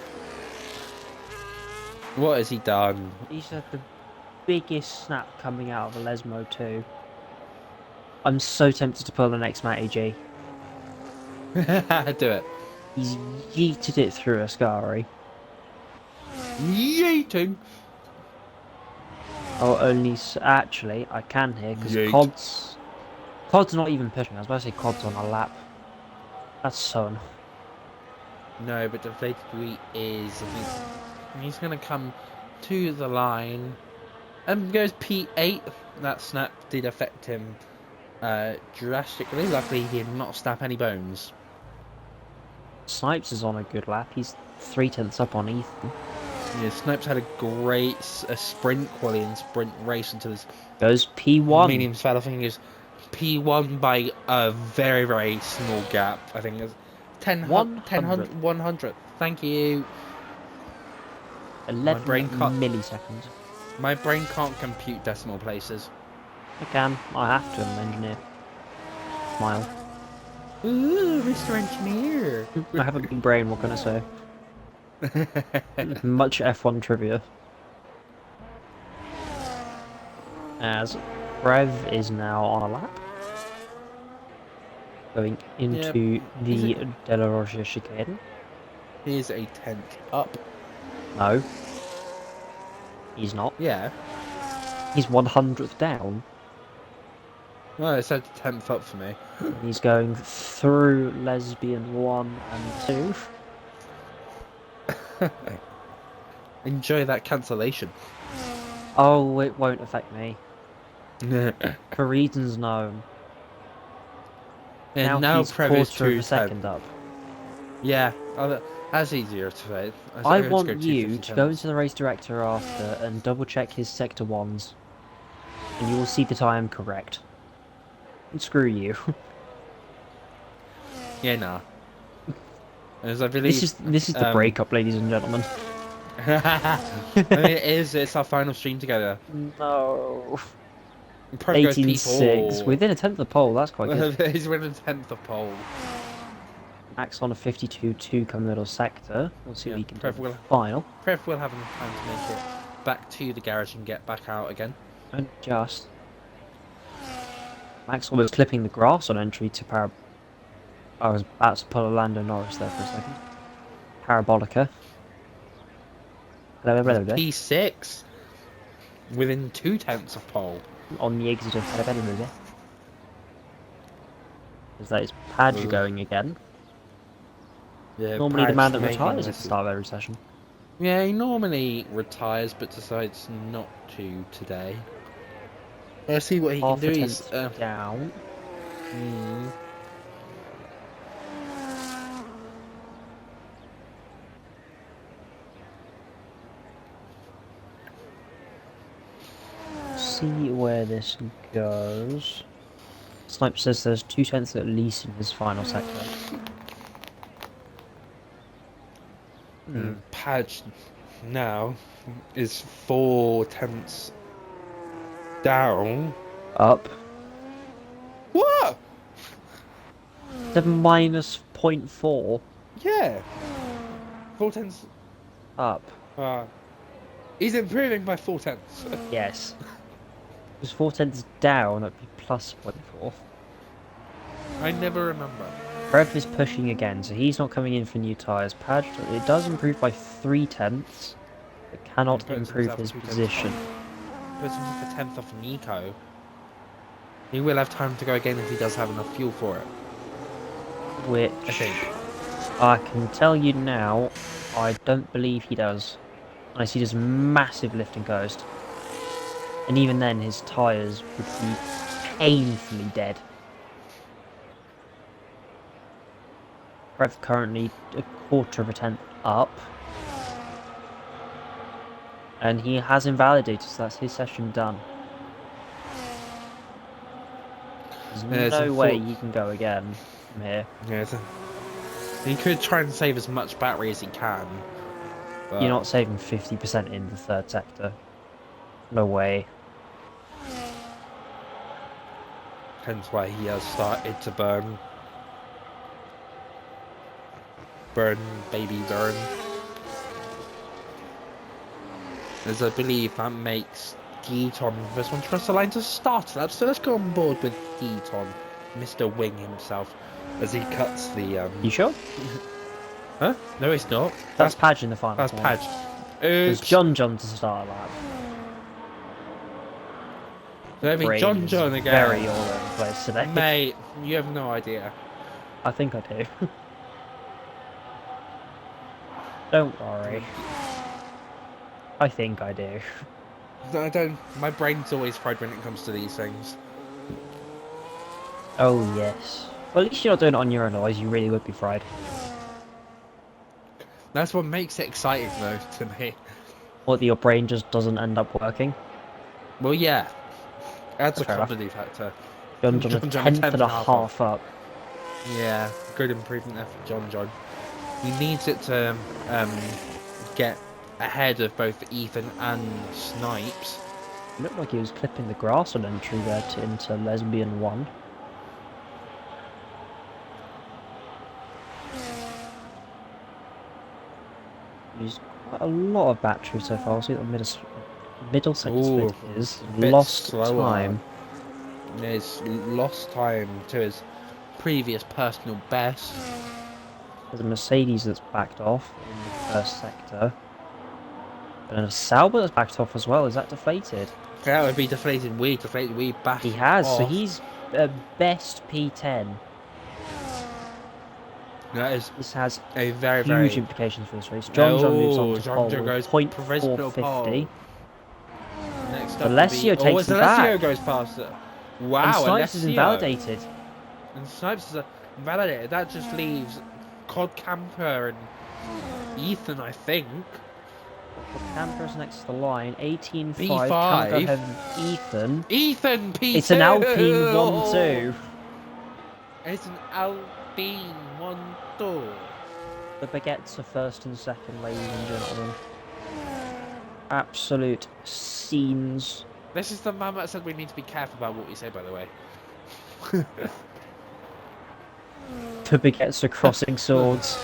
What has he done? He's had the biggest snap coming out of a Lesmo 2. I'm so tempted to pull the next Matty G. Do it. He's yeeted it through Ascari. Yeeting. Oh, only actually I can hear because Cod's not even pushing. I was about to say Cod's on a lap. That's so annoying. No, but deflated wheat is. He's going to come to the line. And goes P8. That snap did affect him drastically. Luckily, he did not snap any bones. Snipes is on a good lap. He's 3/10 up on Ethan. Yeah, Snipes had a great sprint quality and sprint race until his Goes P1. medium fell. I think is P1 by a very, very small gap. I think it's 100. Thank you. 11 milliseconds. My brain can't compute decimal places. I can. I have to. I'm an engineer. Smile. Ooh, Mr. Engineer. I have a big brain. What can I say? Much F1 trivia. As Rev is now on a lap. Going into the De La Rocha chicane. Here's a 10th up. No. He's not. Yeah. He's 100th down. Well, it said 10th up for me. He's going through Lesbian 1 and 2. Enjoy that cancellation. Oh, it won't affect me. For reasons known. And now now he's Prev is quarter of a 2/10. second up. Yeah, that's easier to say. I want you to go into the race director after and double check his sector 1s. And you will see that I am correct. And screw you. Yeah, nah. As I believe This is the breakup, ladies and gentlemen. I mean, it's our final stream together. No. Prev goes 18-6. P4. Within a 10th of pole, that's quite good. He's winning 10th of pole. Max on a 52-2 come middle sector. We'll see what he can do. Final. Prev will have enough time to make it back to the garage and get back out again. And just. Maxwell was clipping the grass on entry to I was about to pull a Lando Norris there for a second. Parabolica. P6. Within 2/10 of pole. On the exit of Parabolica. Because that is Padge going again. Yeah, Normally the Padge man that making retires at this- the start of every session. Yeah, he normally retires but decides not to today. Let's see what he Half can a do. tenth down. see where this goes. Snipe says there's 2/10 at least in his final sector. Padge now is 4/10 down. Up. What? The minus 0.4. Yeah. 4/10. Up. He's improving by 4/10. Yes. If it was 4/10 down, that'd be plus 0.4. I never remember. Prev is pushing again, so he's not coming in for new tyres. Padge, it does improve by 3/10, but cannot He puts improve himself his 2/10 position. Puts himself a 10th off Nico. He will have time to go again if he does have enough fuel for it. Which I think. I can tell you now, I don't believe he does. I see this massive lift and coast. And even then, his tyres would be painfully dead. Prev currently a 1/4 up. And he has invalidated, so that's his session done. There's no way he can go again from here. Yeah, he could try and save as much battery as he can. But You're not saving 50% in the 3rd sector. No way. hence why he has started to burn. Burn, baby, burn. As I believe that makes Geeton the first one to cross the line to start that. So let's go on board with Geeton, Mr. Wing himself, as he cuts the. You sure? Huh? No, it's not. That's Padge in the final. That's Padge. It's John to start a lap. Let me John again. Very all over the place today. Mate, you have no idea. I think I do. Don't worry. I think I do. I don't. My brain's always fried when it comes to these things. Oh yes. Well, at least you're not doing it on your own, otherwise you really would be fried. That's what makes it exciting, though, to me. Or that your brain just doesn't end up working. Well, yeah. That's a Fair enough. comedy factor. John a 10.5 up. Yeah, good improvement there for John. He needs it to get ahead of both Ethan and Snipes. It looked like he was clipping the grass on entry there into Lesbian 1. Used quite a lot of battery so far. I'll see what the middle sector split is. Lost time. There's lost time to his previous personal best. There's a Mercedes that's backed off in the first sector. And a Sauber that's backed off as well. Is that deflated? That would be deflated. We back. He has, off. so he's best P10. That is This has a very huge implications for this race. John moves on to pole, goes 0.450. Next up Alessio takes him Alessio back. goes past it. Wow, And Snipes Alessio. is invalidated. And Snipes is invalidated. That just leaves Cod Camper and Ethan, I think. Camper's next to the line. 18.5. B5. Can't go ahead with Ethan. Ethan P2. It's an Alpine 1-2. It's an Alpine 1-2. The baguettes are first and second, ladies and gentlemen. Absolute scenes. This is the man that said we need to be careful about what we say, by the way. The baguettes are crossing swords.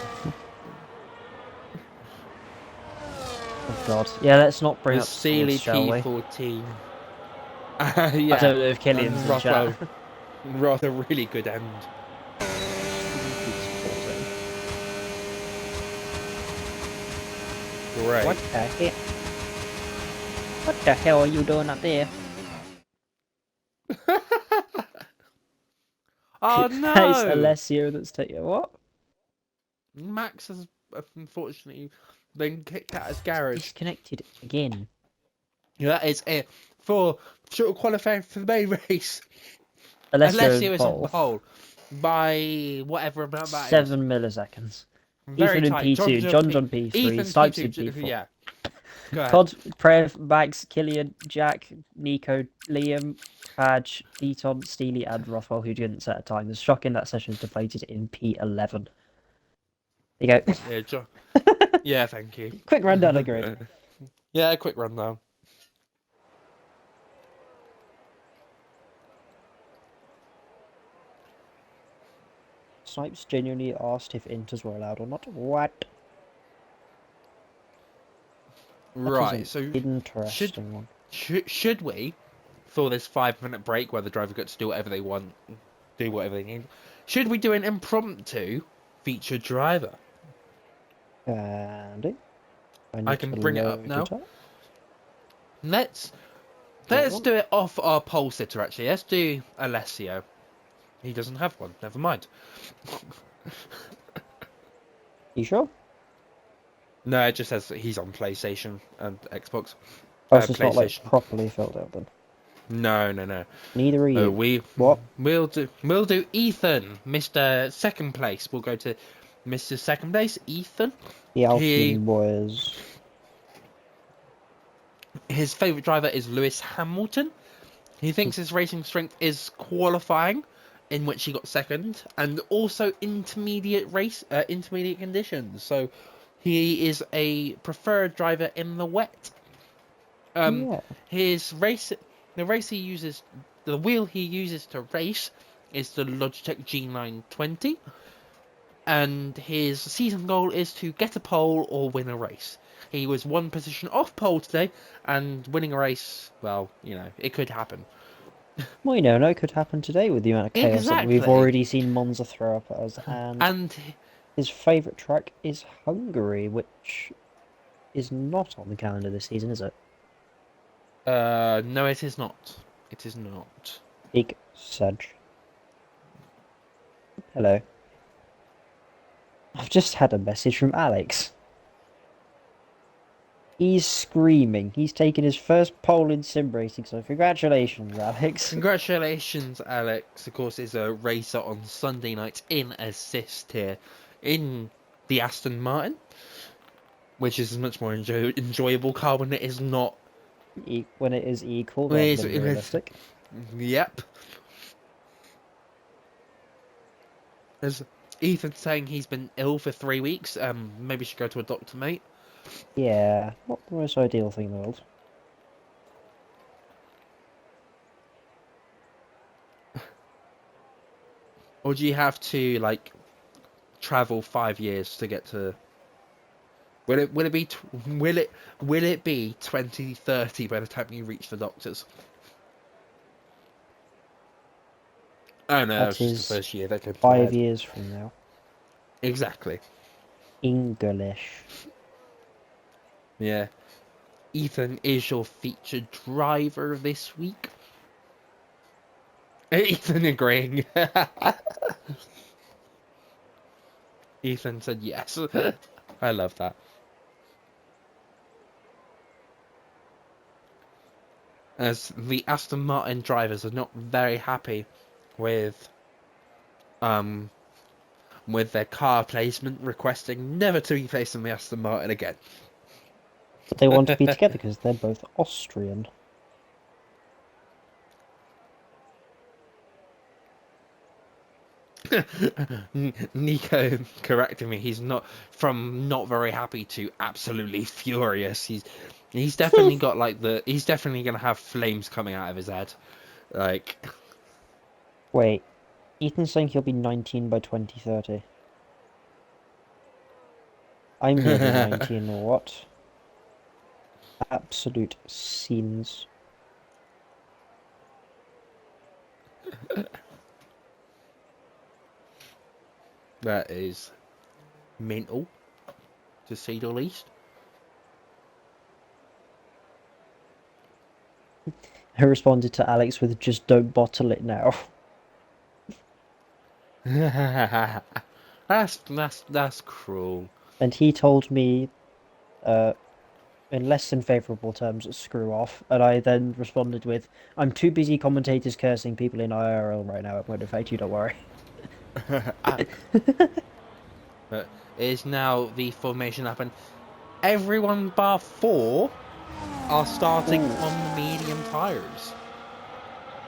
Oh god. Yeah, let's not bring The up Sealy swords, shall we? P14. Yeah. I don't know if Killian's in chat. Rather really good end. Great. What the heck? What the hell are you doing up there? Oh That is no! Alessio that's taking what? Max has unfortunately been kicked out of his garage. Disconnected again. That is it for short qualifying for the main race. Alessio is on pole by whatever amount that is. 7 milliseconds. Very Ethan in tight. P2, John P3, Ethan Snipes in P2, P4. yeah. Go ahead. Todd, Prev, Max, Killian, Jack, Nico, Liam, Padge, Deaton, Steely, and Rothwell, who didn't set a time. It's shocking that session is deflated in P11. There you go. Yeah, yeah, thank you. Quick rundown of the grid. Yeah, quick rundown. Snipes genuinely asked if inters were allowed or not. What? Right, so Interesting one. should we, for this 5-minute break where the driver gets to do whatever they want, do whatever they need, should we do an impromptu featured driver? And I can bring it up now. Up. Let's do it off our pole sitter, actually. Let's do Alessio. He doesn't have one. Never mind. You sure? No, it just says that he's on PlayStation and Xbox. Oh, so it's not like properly filled out then. No. Neither are you. We'll do Ethan, Mr. Second Place. We'll go to Mr. Second Place, Ethan. The Alpine boys. His favourite driver is Lewis Hamilton. He thinks his racing strength is qualifying, in which he got second, and also intermediate conditions. So he is a preferred driver in the wet. The wheel he uses to race is the Logitech G920, and his season goal is to get a pole or win a race. He was one position off pole today, and winning a race, well, it could happen. Well, it could happen today with the amount of chaos that we've already seen Monza throw up at us. And his favourite track is Hungary, which is not on the calendar this season, is it? No, it is not. It is not. Big Sedge. Hello. I've just had a message from Alex. He's screaming. He's taken his first pole in sim racing, so congratulations, Alex. Congratulations, Alex. Of course, is a racer on Sunday night in assist here in the Aston Martin, which is a much more enjoyable car when it is not. When it is equal, rather than realistic. Yep. There's Ethan saying he's been ill for 3 weeks. Maybe should go to a doctor, mate. Yeah, not the most ideal thing in the world. Or do you have to travel 5 years to get to? Will it be 2030 by the time you reach the doctors? Oh no, that it's is just the first year. That could 5 years from now. Exactly. English. Yeah. Ethan is your featured driver this week. Ethan agreeing. Ethan said yes. I love that. As the Aston Martin drivers are not very happy with their car placement, requesting never to be placed in the Aston Martin again. But they want to be together because they're both Austrian. Nico correcting me. He's not very happy to absolutely furious. He's definitely got he's definitely gonna have flames coming out of his head. Wait, Ethan's saying he'll be 19 by 2030. I'm gonna be 19 or what? Absolute scenes. That is mental, to say the least. I responded to Alex with "just don't bottle it now." That's cruel. And he told me, in less than favourable terms, "screw off." And I then responded with, "I'm too busy commentators cursing people in IRL right now. It won't affect you. Don't worry." But it is now the formation up, and everyone bar 4 are starting Ooh. on the medium tyres.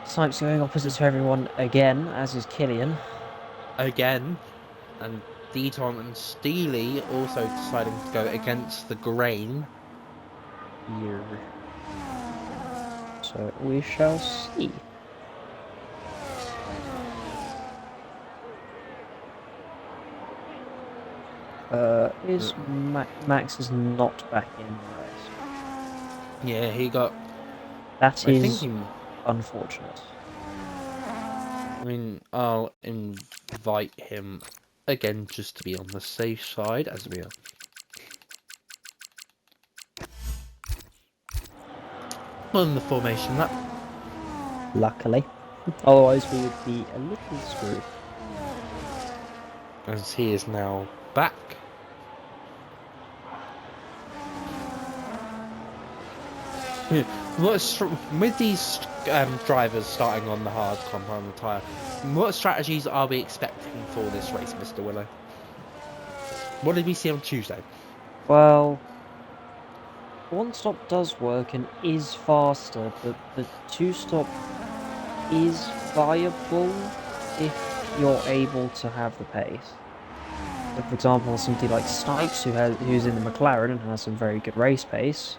Snipes going opposite to everyone again, as is Killian. Again, and Deton and Steely also deciding to go against the grain. Here. So we shall see. Max is not back in the race. Yeah, he got. That I is think he. unfortunate. I mean, I'll invite him again just to be on the safe side as we are. On the formation lap. Luckily. Otherwise we would be a little screwed. As he is now back. With these drivers starting on the hard compound tyre, what strategies are we expecting for this race, Mr. Willow? What did we see on Tuesday? Well, one stop does work and is faster, but the two stop is viable if you're able to have the pace. So for example, somebody like Snipes, who's in the McLaren and has some very good race pace,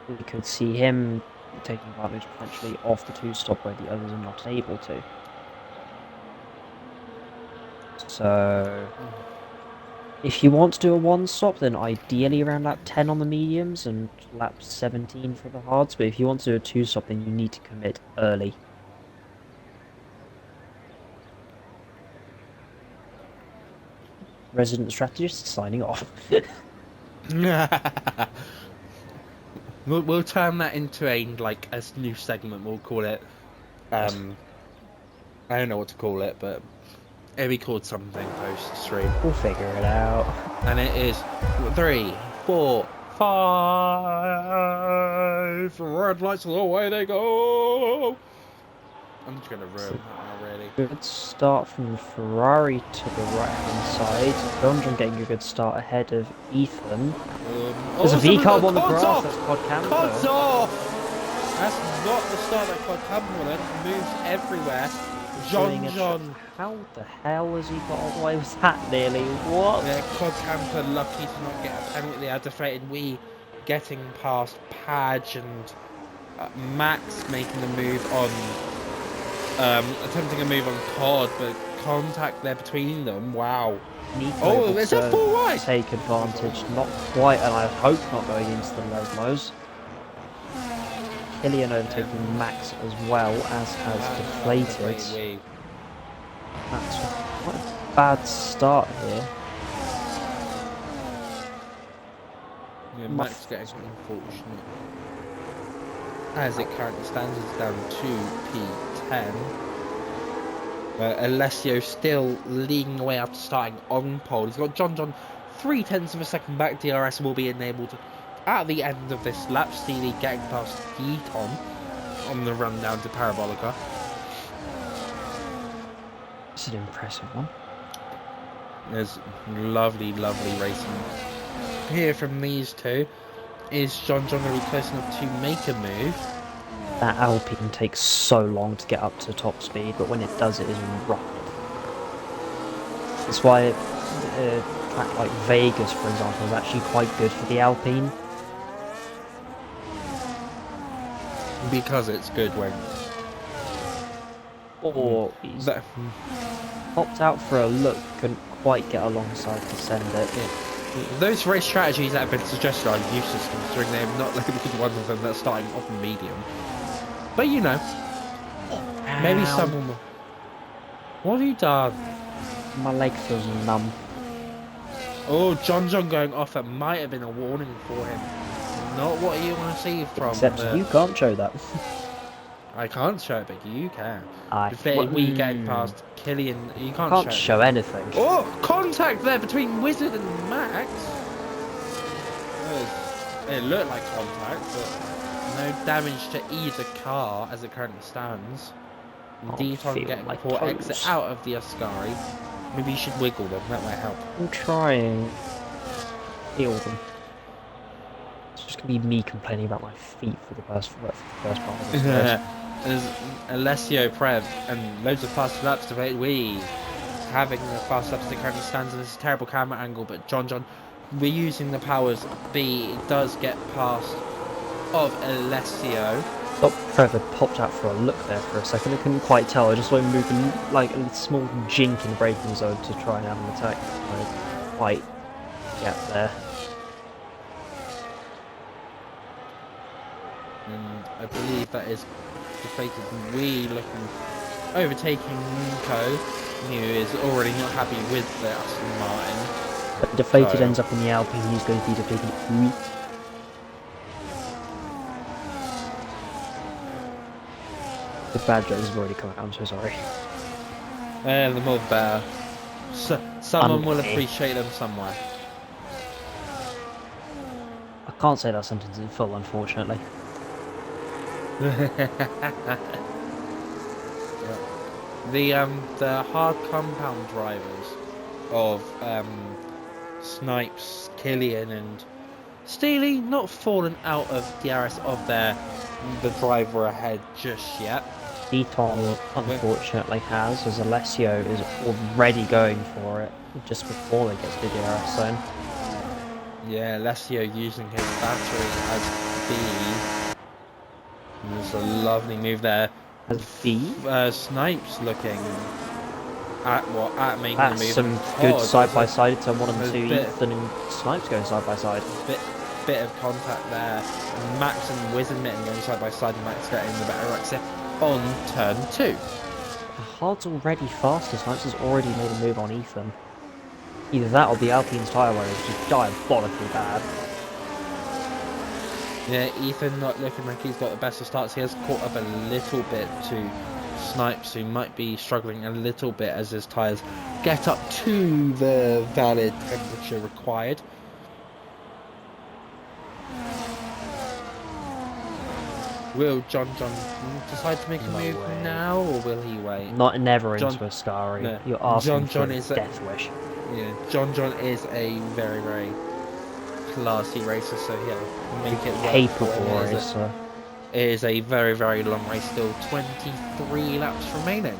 we could see him taking advantage potentially off the two stop where the others are not able to. So if you want to do a one stop, then ideally around lap 10 on the mediums and lap 17 for the hards, but if you want to do a two stop, then you need to commit early. Resident strategist signing off. We'll turn that into a new segment. We'll call it. I don't know what to call it, but it'll be called something post stream. We'll figure it out. And it is 3, 4, 5. Red lights, away they go. I'm just gonna ruin that now, really. Good start from Ferrari to the right-hand side. John getting a good start ahead of Ethan. There's a V-carb on the grass. That's Quad Camper. Cuts off. That's not the start that Quad Camper wanted. Moves everywhere. John. How the hell has he got away with that nearly? What? Yeah, Quad Camper lucky to not get a penalty. They deflated. We getting past Padge and Max making the move on. Attempting a move on Cod, but contact there between them. Wow. Oh, it's a full right. Take advantage. Not quite, and I hope not going into the lows. Killian overtaking Max as well, as has deflated. That's quite a bad start here. Yeah, Max getting unfortunate. As it currently stands, it's down to P10. Alessio still leading away after starting on pole. He's got John 0.3 of a second back. DRS will be enabled at the end of this lap. Steely getting past Deton on the run down to Parabolica. It's an impressive one. There's lovely racing here from these two. Is John going to be close enough to make a move? That Alpine takes so long to get up to top speed, but when it does, it is rapid. That's why a track like Vegas, for example, is actually quite good for the Alpine. Because it's good when... Or he's popped out for a look, couldn't quite get alongside to send it. Yeah. Those race strategies that have been suggested are useless considering they have not labelled one of them that's starting off in medium. But you know, maybe someone will... What have you done? My leg feels numb. Oh, John going off, that might have been a warning for him. Not what you want to see from... Except you can't show that. I can't show it, but you can. We getting past Killian, you can't show anything. Oh, contact there between Wizard and Max. It looked like contact, but no damage to either car as it currently stands. Deton getting a poor exit out of the Ascari. Maybe you should wiggle them, that might help. I'm trying. Heal them. gonna be me complaining about my feet for the first part of this race. There's Alessio, Prev, and loads of fast laps to wait. We having the fast laps that currently stands in this terrible camera angle, but John, we're using the powers B. It does get past of Alessio. Oh, Trevor popped out for a look there for a second. I couldn't quite tell. I just went moving like a small jink in the braking zone to try and have an attack. I couldn't quite get there. And I believe that is deflated. We looking overtaking Nico, who is already not happy with the Aston Martin. But deflated ends up in the Alpine. He's going to be deflated. The bad jokes have already come out. I'm so sorry. The more better. Someone will appreciate them somewhere. I can't say that sentence in full, unfortunately. The hard compound drivers of Snipes, Killian, and Steely not fallen out of DRS of the driver ahead just yet. Deton unfortunately has, as Alessio is already going for it just before they get to the DRS zone. Yeah, Alessio using his battery as B. There's a lovely move there. As B? Snipes looking at making That's the move. some good side-by-side to 1 and 2. Ethan and Snipes going side-by-side. Bit of contact there. Max and Wizenmitten going side-by-side, and Max getting the better exit on turn 2. Hard's already faster. Snipes has already made a move on Ethan. Either that or the Alpine's tyre wear is just diabolically bad. Yeah, Ethan not looking like he's got the best of starts. He has caught up a little bit to Snipes, who might be struggling a little bit as his tyres get up to the valid temperature required. Will John decide to make a move now, or will he wait? Never into a Scary. No. You're asking John for is a death wish. Yeah, John is a very, very classy racer, so he'll make it work. Capable racer. It is a very, very long race still. 23 laps remaining.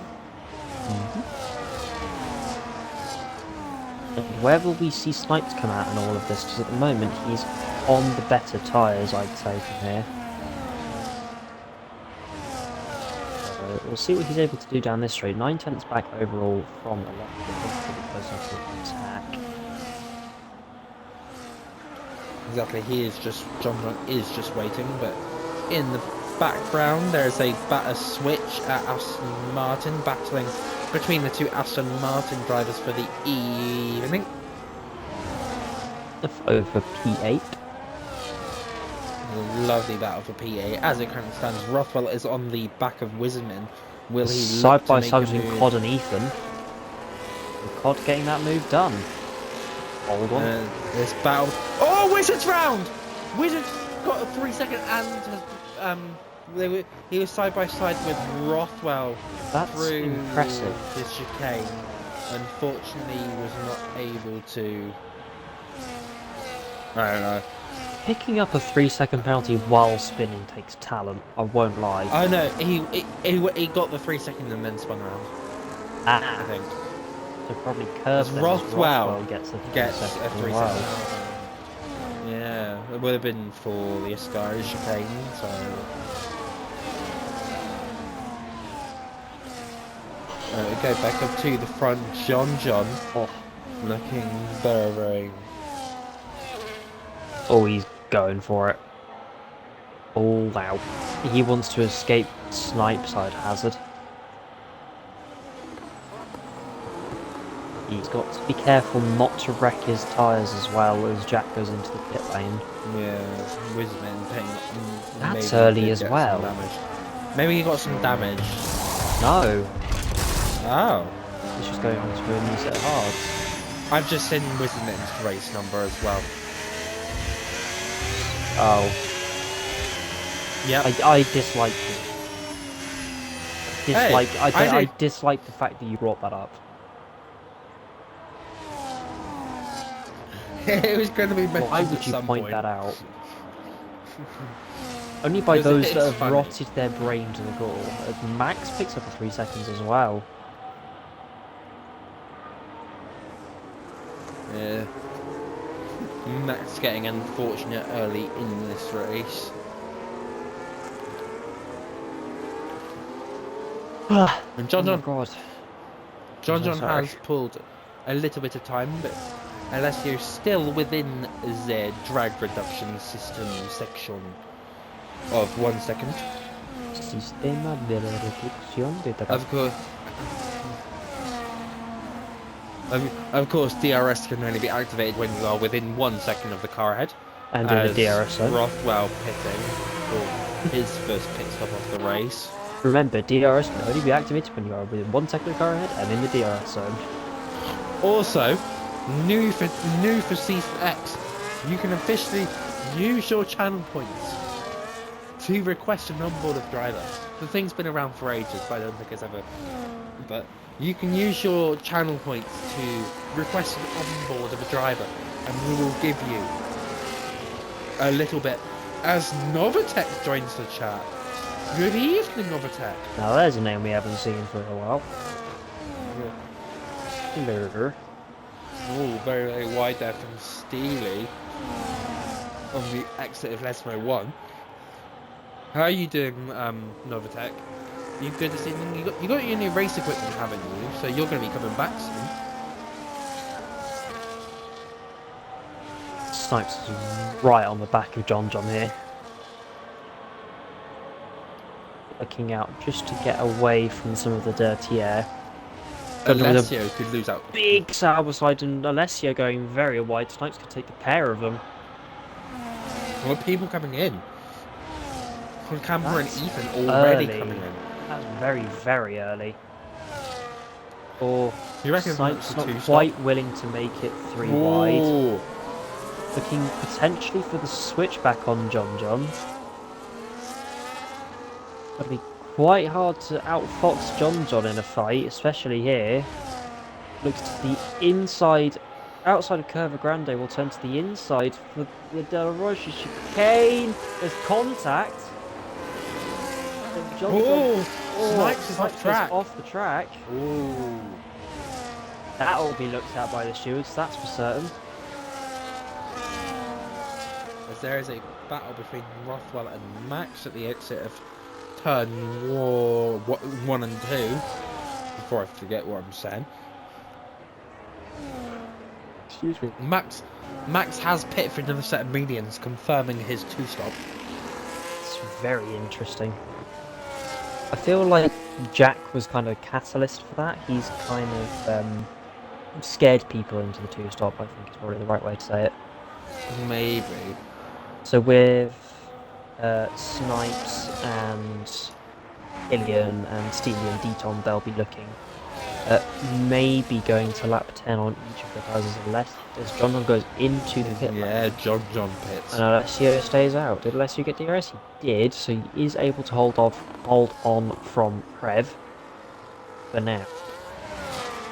And where will we see Snipes come out in all of this? Because at the moment he's on the better tyres, I'd say, from here. We'll see what he's able to do down this straight. 9/10 back overall from a lot of close up to attack. Exactly, John is just waiting, but in the background there's a switch at Aston Martin, battling between the two Aston Martin drivers for the evening. Over P8. A lovely battle for P8. As it currently stands, Rothwell is on the back of Wizenman. Will he side by side between between Cod and Ethan? Cod getting that move done. Hold on. This battle. Oh, Wizards round! Wizards got a 3-second and he was side by side with Rothwell. That's through impressive. This chicane. Unfortunately, he was not able to. I don't know. Picking up a 3-second penalty while spinning takes talent, I won't lie. Oh no, he got the 3 seconds and then spun around. I think. So probably curves Rothwell gets a 3 second. Yeah, it would have been for the Ascari chicane, so. We go back up to the front, John. Oh. Looking very, very. Oh, he's going for it. Oh, wow. He wants to escape snipe side hazard. He's got to be careful not to wreck his tyres as well as Jack goes into the pit lane. Yeah, Wisman paying. That's early as well. Maybe he got some damage. No. Oh. He's just going on to a new set of hards. I've just seen Wisman's race number as well. Oh. Yeah. I dislike it. I dislike the fact that you brought that up. It was going to be mentioned. Why would you point that out? Only by Because those that it's have funny. rotted their brain to the core. Max picks up a 3 seconds as well. Yeah. Max getting unfortunate early in this race. And Oh my god. I'm so sorry. Has pulled a little bit of time, but Alessio's still within the drag reduction system section of 1 second. Sistema de reducción de Of course, of course, DRS can only be activated when you are within 1 second of the car ahead. and in the As DRS zone. Rothwell pitting for his first pit stop of the race. Remember, DRS can only be activated when you are within 1 second of the car ahead and in the DRS zone. Also, new for Season X, you can officially use your channel points to request an onboard of driver. The thing's been around for ages, but I don't think it's ever. But you can use your channel points to request an onboard of a driver, and we will give you a little bit. As Novatech joins the chat. Good evening, Novatech. Now there's a name we haven't seen for a while. Hello. Oh, very, very wide there from Steely on the exit of Lesmo 1. How are you doing, Novatech? You good this evening? You got your new race equipment, haven't you? So you're going to be coming back soon. Snipes is right on the back of John here. Looking out just to get away from some of the dirty air. Alessio could lose out. Big Sauber slide and Alessio going very wide. Snipes could take the pair of them. Well, people coming in. Camber and Ethan already coming in. That's very, very early. Or You reckon Snipes that's not a quite two-stop? willing to make it 3 wide. Ooh. Looking potentially for the switchback on John. It'll be quite hard to outfox John in a fight, especially here. Looks to the inside, outside of Curva Grande will turn to the inside for the Del Roche chicane. There's contact. Oh, Snipes is off track. Off the track. Ooh. That will be looked at by the stewards, that's for certain. As there is a battle between Rothwell and Max at the exit of turn 1 and 2. Before I forget what I'm saying. Excuse me. Max has pit for another set of medians, confirming his 2-stop. It's very interesting. I feel like Jack was kind of a catalyst for that. He's kind of scared people into the 2-stop, I think is probably the right way to say it. Maybe. So with Snipes and Ilian and Steely and Deton, they'll be looking at maybe going to lap 10 on each of the cars as John goes into the pit lane. Yeah, John pits. And Alessio stays out. Did Alessio get DRS? He did, so he is able to hold on from Prev for now.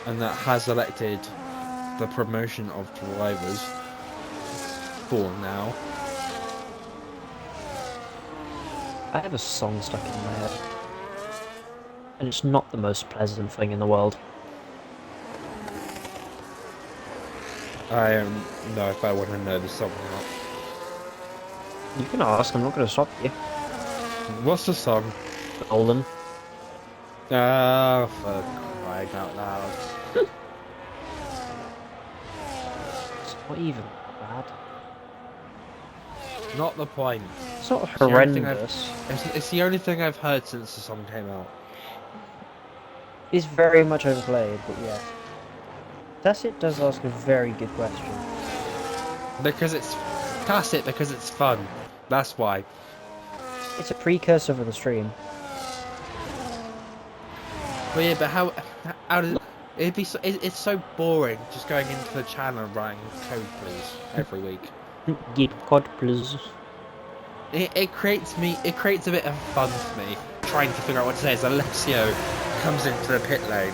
And that has elected the promotion of drivers for now. I have a song stuck in my head. And it's not the most pleasant thing in the world. I don't know if I want to know the song or not. You can ask, I'm not going to stop you. What's the song? Olin. Ah, for crying out loud. It's not even bad. Not the point. It's not the only thing horrendous. It's the only thing I've heard since the song came out. It's very much overplayed, but yeah. Tacit does ask a very good question. Because it's classic, because it's fun. That's why. It's a precursor for the stream. But yeah, but how does it'd be so, it's so boring just going into the channel and writing code please every week. Git code please. It creates a bit of fun for me trying to figure out what to say as Alessio comes into the pit lane.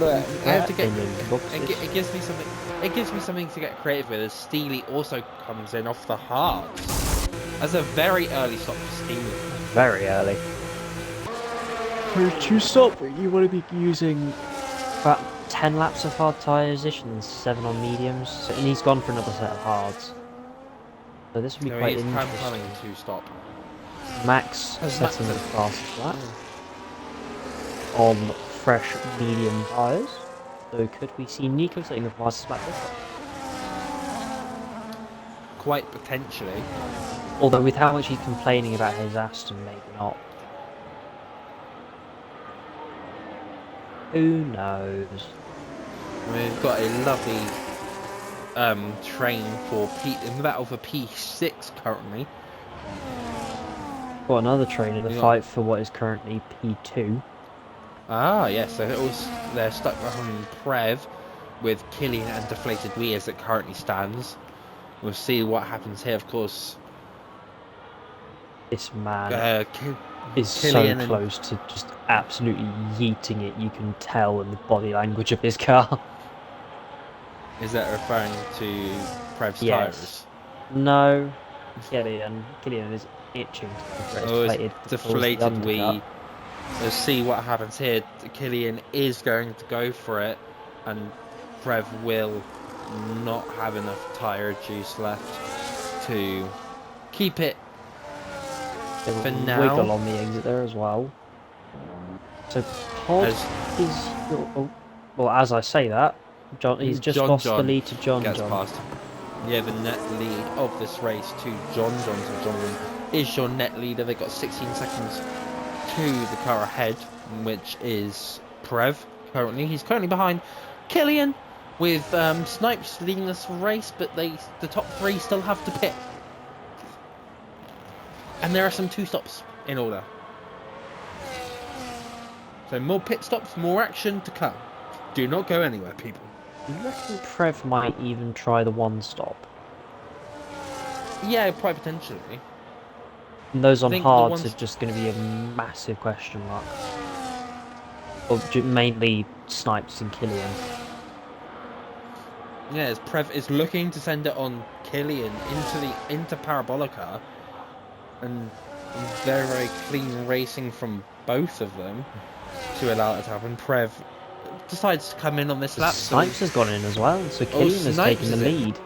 Look, I have to get. Boxes. It gives me something. It gives me something to get creative with. As Steely also comes in off the hards. As a very early stop for Steely. Very early. To stop, you want to be using about 10 laps of hard tyres-ish and 7 on mediums. So, and he's gone for another set of hards. So this will be So quite he's interesting. planning to stop. Max setting the fastest lap on fresh medium tyres. So could we see Nico setting the fastest lap this time? Quite potentially. Although with how much he's complaining about his Aston, maybe not. Who knows? We've got a lovely train for in the battle for P6 currently. Got another train in the fight for what is currently P2. Ah, yes, so they're stuck behind Prev with Killian and Deflated Wee as it currently stands. We'll see what happens here, of course. This man is so close to just absolutely yeeting it, you can tell in the body language of his car. Is that referring to Prev's tires? No, Killian is itching to deflated Wee. Let's see what happens here. Killian is going to go for it, and Prev will not have enough tyre juice left to keep it for now. Wiggle on the exit there as well. So Pod is well, as I say that, he's just lost the lead to John. Past. Yeah, the net lead of this race to John. So John is your net leader. They've got 16 seconds to the car ahead, which is Prev. He's currently behind Killian, with Snipes leading this race, but the top three still have to pit. And there are some 2 stops in order. So more pit stops, more action to come. Do not go anywhere, people. You reckon Prev might even try the 1 stop? Yeah, quite potentially. And those on hards are just going to be a massive question mark. Or mainly Snipes and Killian. Yeah, as Prev is looking to send it on Killian into Parabolica, and very, very clean racing from both of them to allow it to happen. Prev decides to come in on this lap. Snipes has gone in as well, so Killian has taken the lead.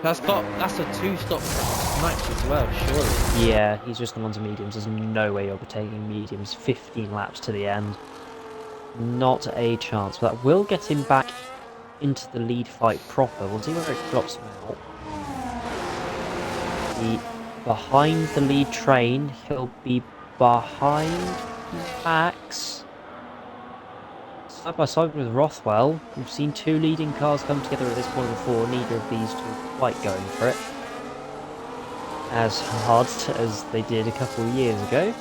That's a 2 stop for Snipes as well, surely. Yeah, he's just gone on to mediums. There's no way overtaking mediums. 15 laps to the end. Not a chance. But that will get him back into the lead fight proper. We'll see where it drops him out. Behind the lead train, he'll be behind Max. Side by side with Rothwell. We've seen 2 leading cars come together at this point before. Neither of these 2 quite going for it as hard as they did a couple of years ago.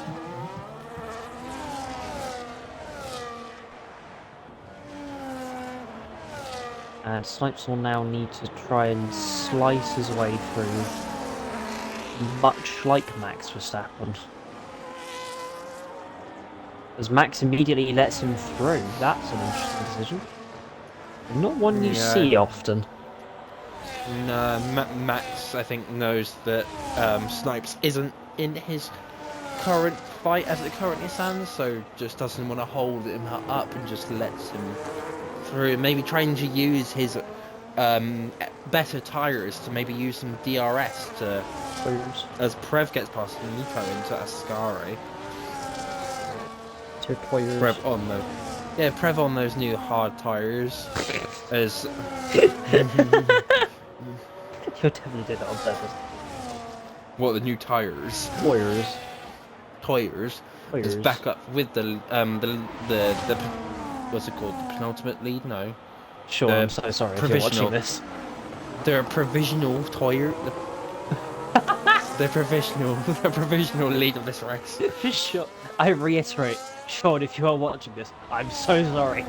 And Snipes will now need to try and slice his way through, much like Max Verstappen. As Max immediately lets him through. That's an interesting decision. Not one you see often. No, Max, I think, knows that Snipes isn't in his current fight as it currently stands, so just doesn't want to hold him up and just lets him through. Maybe trying to use his better tyres to maybe use some DRS to as Prev gets past Nico into Ascari. Prev on those new hard tyres. As you definitely did that on purpose. What, the new tyres? Tyres. Just back up with the what's it called? The penultimate lead? No. Sure, I'm so sorry if you're watching this. The provisional tyre. The provisional lead of this race. Sure. I reiterate, Sean, if you are watching this, I'm so sorry.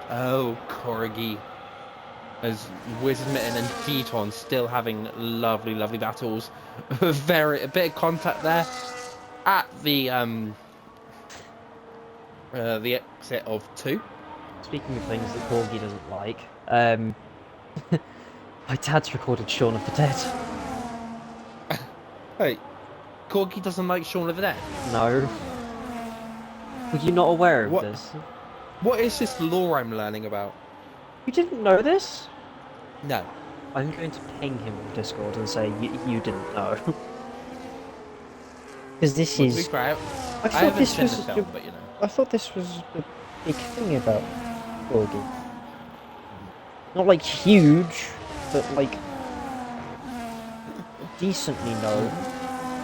Oh, Corgi. As Wizmitten and Keaton still having lovely, lovely battles. A bit of contact there at the the exit of 2. Speaking of things that Corgi doesn't like, my dad's recorded Shaun of the Dead. Hey, Corgi doesn't like Shaun of the Dead. No. Were you not aware of What? this? What is this lore I'm learning about? You didn't know this? No. I'm going to ping him on Discord and say you didn't know. Because this Well, to be is. fair, I I thought haven't this seen the was. film, but you know. I thought this was a big thing about Corgi. Not like huge, but like decently known.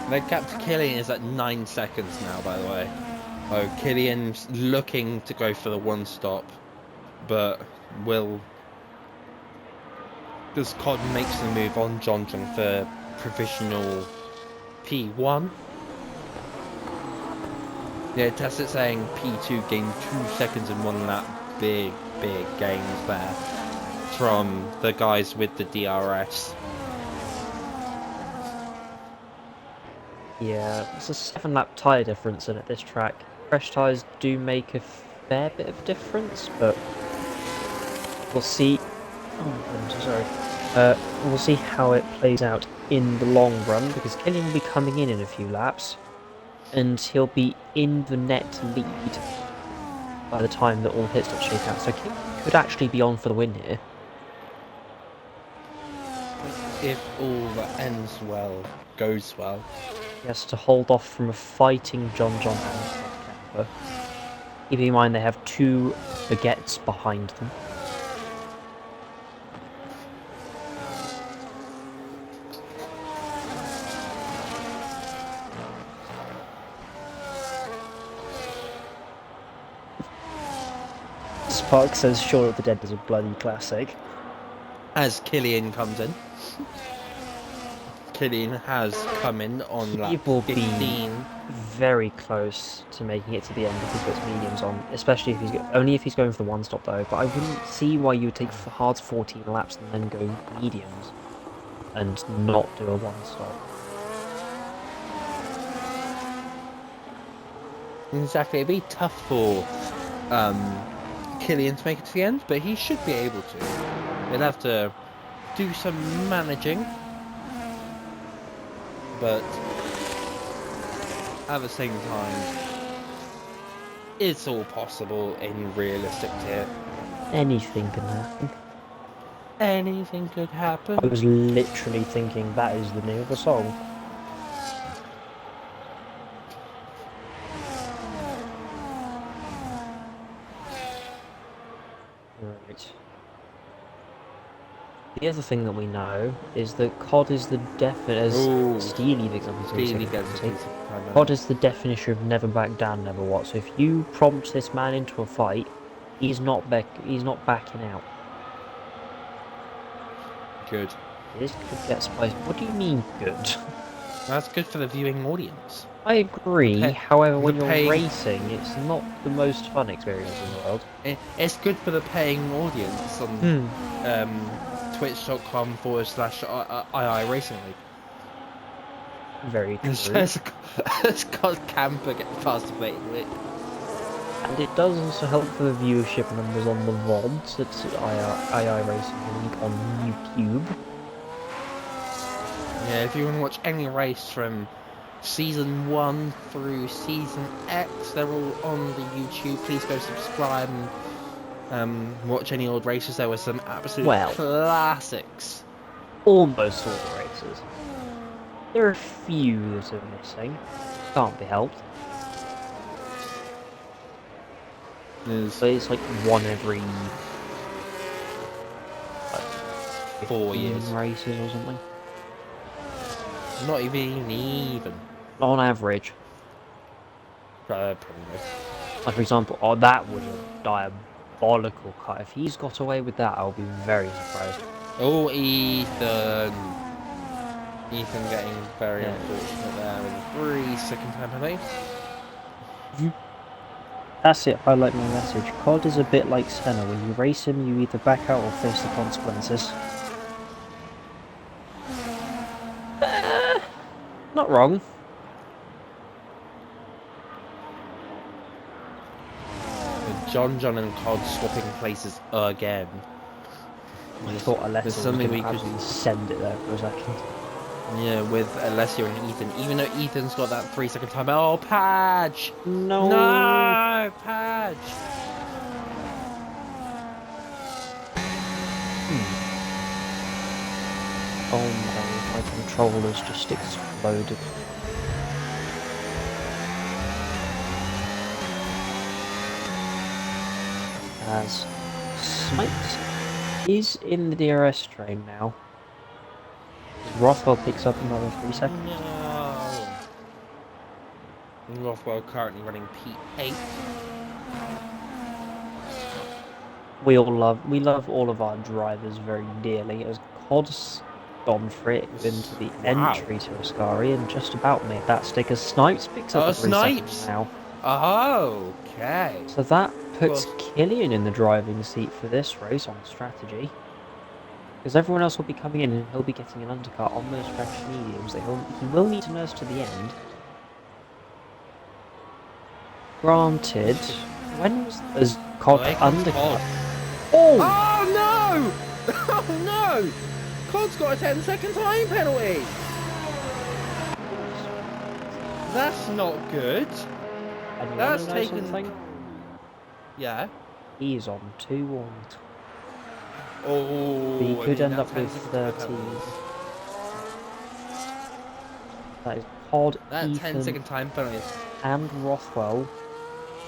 Their captain Killian is at 9 seconds now, by the way. Oh, Killian's looking to go for the 1 stop, but will. Because COD makes the move on Johnson for provisional P1. Yeah, test it saying P2 gained 2 seconds in 1 lap. Big gains there from the guys with the DRS. Yeah, it's a 7-lap tyre difference in at this track. Fresh tyres do make a fair bit of difference, but we'll see. Oh, I'm so sorry. We'll see how it plays out in the long run, because Killian will be coming in a few laps, and he'll be in the net lead by the time that all the pit stops shake out. So Killian could actually be on for the win here. If all that ends well, goes well. He has to hold off from a fighting John and Camper. Keeping in mind they have 2 baguettes behind them. Spark says Shaun of the Dead is a bloody classic. As Killian comes in. Killian has come in on lap He will 15. be very close to making it to the end if he puts mediums on, especially if he's only if he's going for the 1 stop though. But I wouldn't see why you would take hards 14 laps and then go mediums and not do a 1 stop. Exactly, it'd be tough for Killian to make it to the end, but he should be able to. He'll have to do some managing, but at the same time, it's all possible in realistic tier. Anything can happen. Anything could happen. I was literally thinking that is the name of the song. Right. The other thing that we know is that COD is the as Steely, for example, COD is the definition of never back down, never what. So if you prompt this man into a fight, he's not backing out. Good. This could get spicy. What do you mean good? That's good for the viewing audience. I agree, however, when you're racing, it's not the most fun experience in the world. It's good for the paying audience on twitch.com/II Racing League. Very true. It's called Camper get past the bait. And it does also help for the viewership numbers on the VODs at II Racing League on YouTube. Yeah, if you want to watch any race from Season 1 through Season X, they're all on the YouTube. Please go subscribe and watch any old races. There were some absolute classics. Almost all the races. There are a few that are missing. Can't be helped. But it's like one every 4 years races or something. Not even. On average. Probably. Like for example, that was a diabolical cut. If he's got away with that, I'll be very surprised. Oh, Ethan getting very unfortunate there in 3 second time penalty. That's it, I like my message. COD is a bit like Senna. When you race him, you either back out or face the consequences. Not wrong. John and Cod swapping places again. I thought Alessio was something going we to could- absolutely send it there for a second. Yeah, with Alessio and Ethan. Even though Ethan's got that 3-second time. Oh, Padge! No! No, Padge! Oh no, my controller's just exploded. As Snipes is in the DRS train now. Rothwell picks up another 3 seconds. No. Rothwell currently running P8. We love all of our drivers very dearly, as Cod's gone for it into the Wow. entry to Ascari and just about made that stick as Snipes picks up Oh, a 3 seconds Snipes! now. Oh, okay. So that puts Well- Killian in the driving seat for this race on strategy. Because everyone else will be coming in and he'll be getting an undercut on those fresh mediums that he will need to nurse to the end. Granted, when was Cod here comes undercut? Cod. Oh! Oh no! Oh no! Cod's got a 10-second time penalty! That's not good. And you That's wanna know taken- something? Yeah. He's on 2-1. Oh, He I could mean, end that up with 10-second time 13. penalty. That is Cod, That Ethan, 10-second time penalty. and Rothwell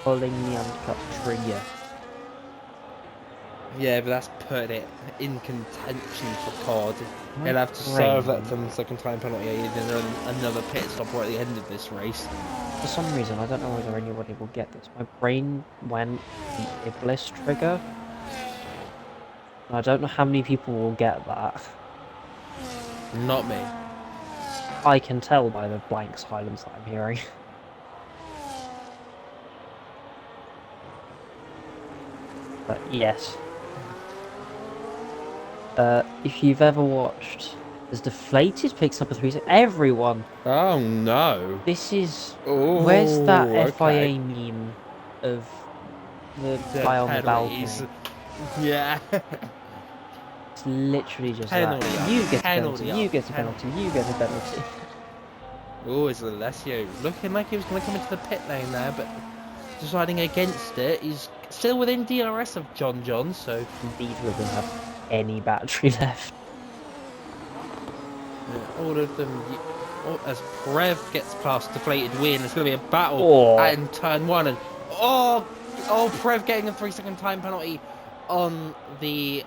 pulling the undercut trigger. Yeah, but that's put it in contention for Cod. My He'll have to serve that brain- 10-second time penalty and then another pit stop right at the end of this race. For some reason, I don't know whether anybody will get this. My brain went the Iblis trigger. I don't know how many people will get that. Not me. I can tell by the blank silence that I'm hearing. But yes. If you've ever watched as Deflated picks up a 3 everyone! Oh no. This is... Oh, Where's that okay. FIA meme of the guy on the balcony? penalties. Yeah. It's literally just Penalty, that. You get a penalty, penalty, you get a penalty. penalty, you get a penalty. Oh, it's Alessio looking like he was going to come into the pit lane there, but deciding against it. He's still within DRS of John, so Neither of them have any battery left. all of them. As Prev gets past deflated win, it's going to be a battle Oh. in turn one, and Prev getting a 3-second time penalty on the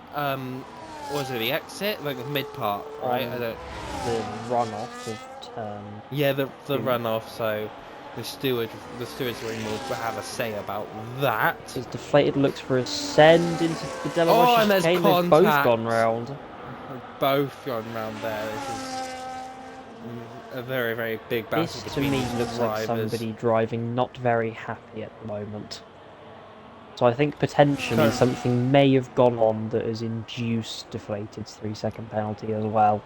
was it the exit, like the mid part, right? I don't. The runoff of turn. Yeah, the runoff. So the stewards ring will have a say about that. As Deflated looks for a send into the demolition and there's chicane, they've both contact. gone round. They've both gone round there. This is a very, very big battle This to between me these looks like drivers. somebody driving not very happy at the moment. So I think potentially So- something may have gone on that has induced Deflated's 3-second penalty as well.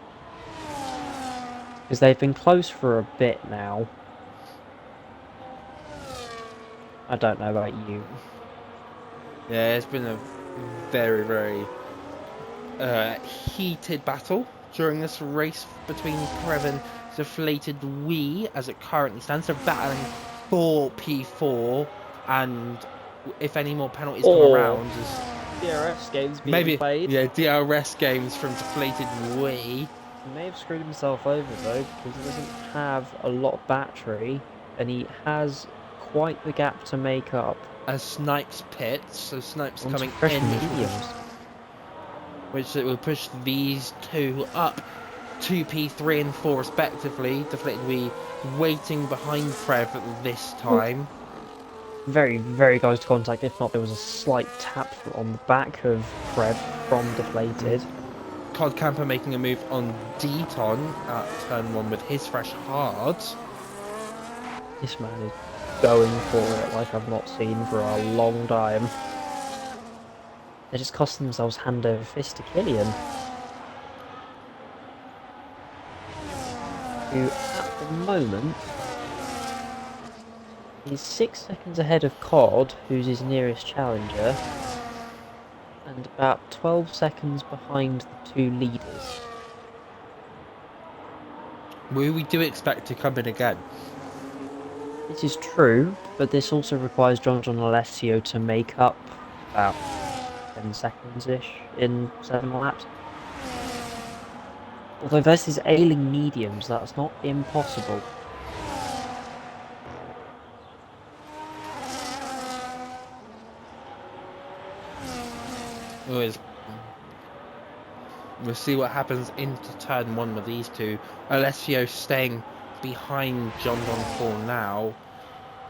Because they've been close for a bit now. I don't know about you. Yeah, it's been a very, very heated battle during this race between Prev and Deflated Wee as it currently stands. They're battling for P4, and if any more penalties come around, as DRS games being maybe played. yeah, DRS games from Deflated Wee. He may have screwed himself over though, because he doesn't have a lot of battery, and he has quite the gap to make up. As Snipes pits, so Snipes Onto coming fresh in, mediums. which it will push these two up to P3 and 4 respectively. Deflated Wee waiting behind Prev at this time. Very, very close to contact. If not, there was a slight tap on the back of Prev from Deflated. Cod Camper making a move on Deton at turn 1 with his fresh hards. This man is going for it like I've not seen for a long time. They're just costing themselves hand over fist to Killian, who at the moment He's 6 seconds ahead of Cod, who's his nearest challenger, and about 12 seconds behind the two leaders. We do expect to come in again. This is true, but this also requires John and Alessio to make up about 10 seconds-ish in 7 laps. Although versus ailing mediums, that's not impossible. We'll see what happens into turn 1 with these two. Alessio staying behind John for now.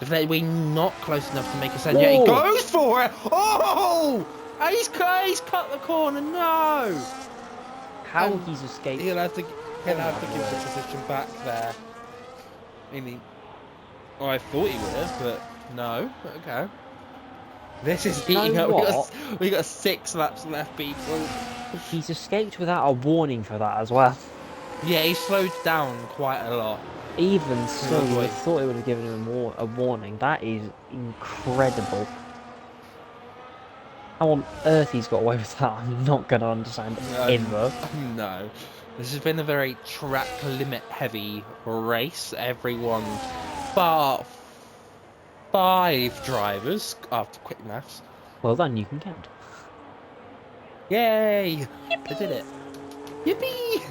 We're not close enough to make a send yet. He goes for it! Oh! He's cut the corner, no! How he's escaped. He'll have to give the position back there. I mean, I thought he would have, but no. Okay. This is heating up. We got 6 laps left, people. He's escaped without a warning for that as well. Yeah, he slowed down quite a lot. Even so, I thought it would have given him a warning. That is incredible. How on earth he's got away with that, I'm not going to understand ever. No. This has been a very track limit heavy race. Everyone bar 5 drivers, after quick maths. Well done, you can count. Yay! Yippee! I did it. Yippee!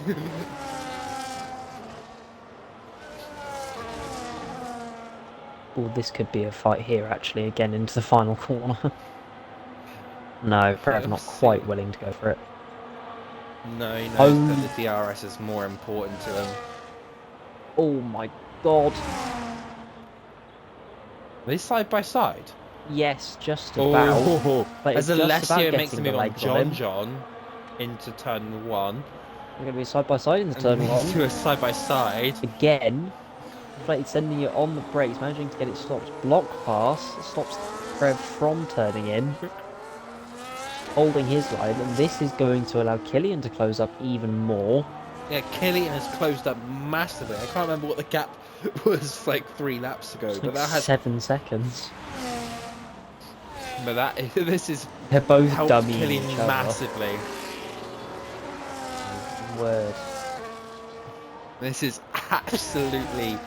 Oh, this could be a fight here, actually, again into the final corner. No, Prev's not quite willing to go for it. No, he knows that the DRS is more important to him. Oh my god. Are they side by side? Yes, just about. But as Alessio makes the move on John into turn 1. We're going to be side by side into turn 1. To a side by side. Again. Like sending it on the brakes, managing to get it stopped. Block pass, stops Prev from turning in. Holding his line, and this is going to allow Killian to close up even more. Yeah, Killian has closed up massively. I can't remember what the gap was like 3 laps ago. It's but like that has 7 seconds. But they're both helped dummying Killian each other. massively. Word. This is absolutely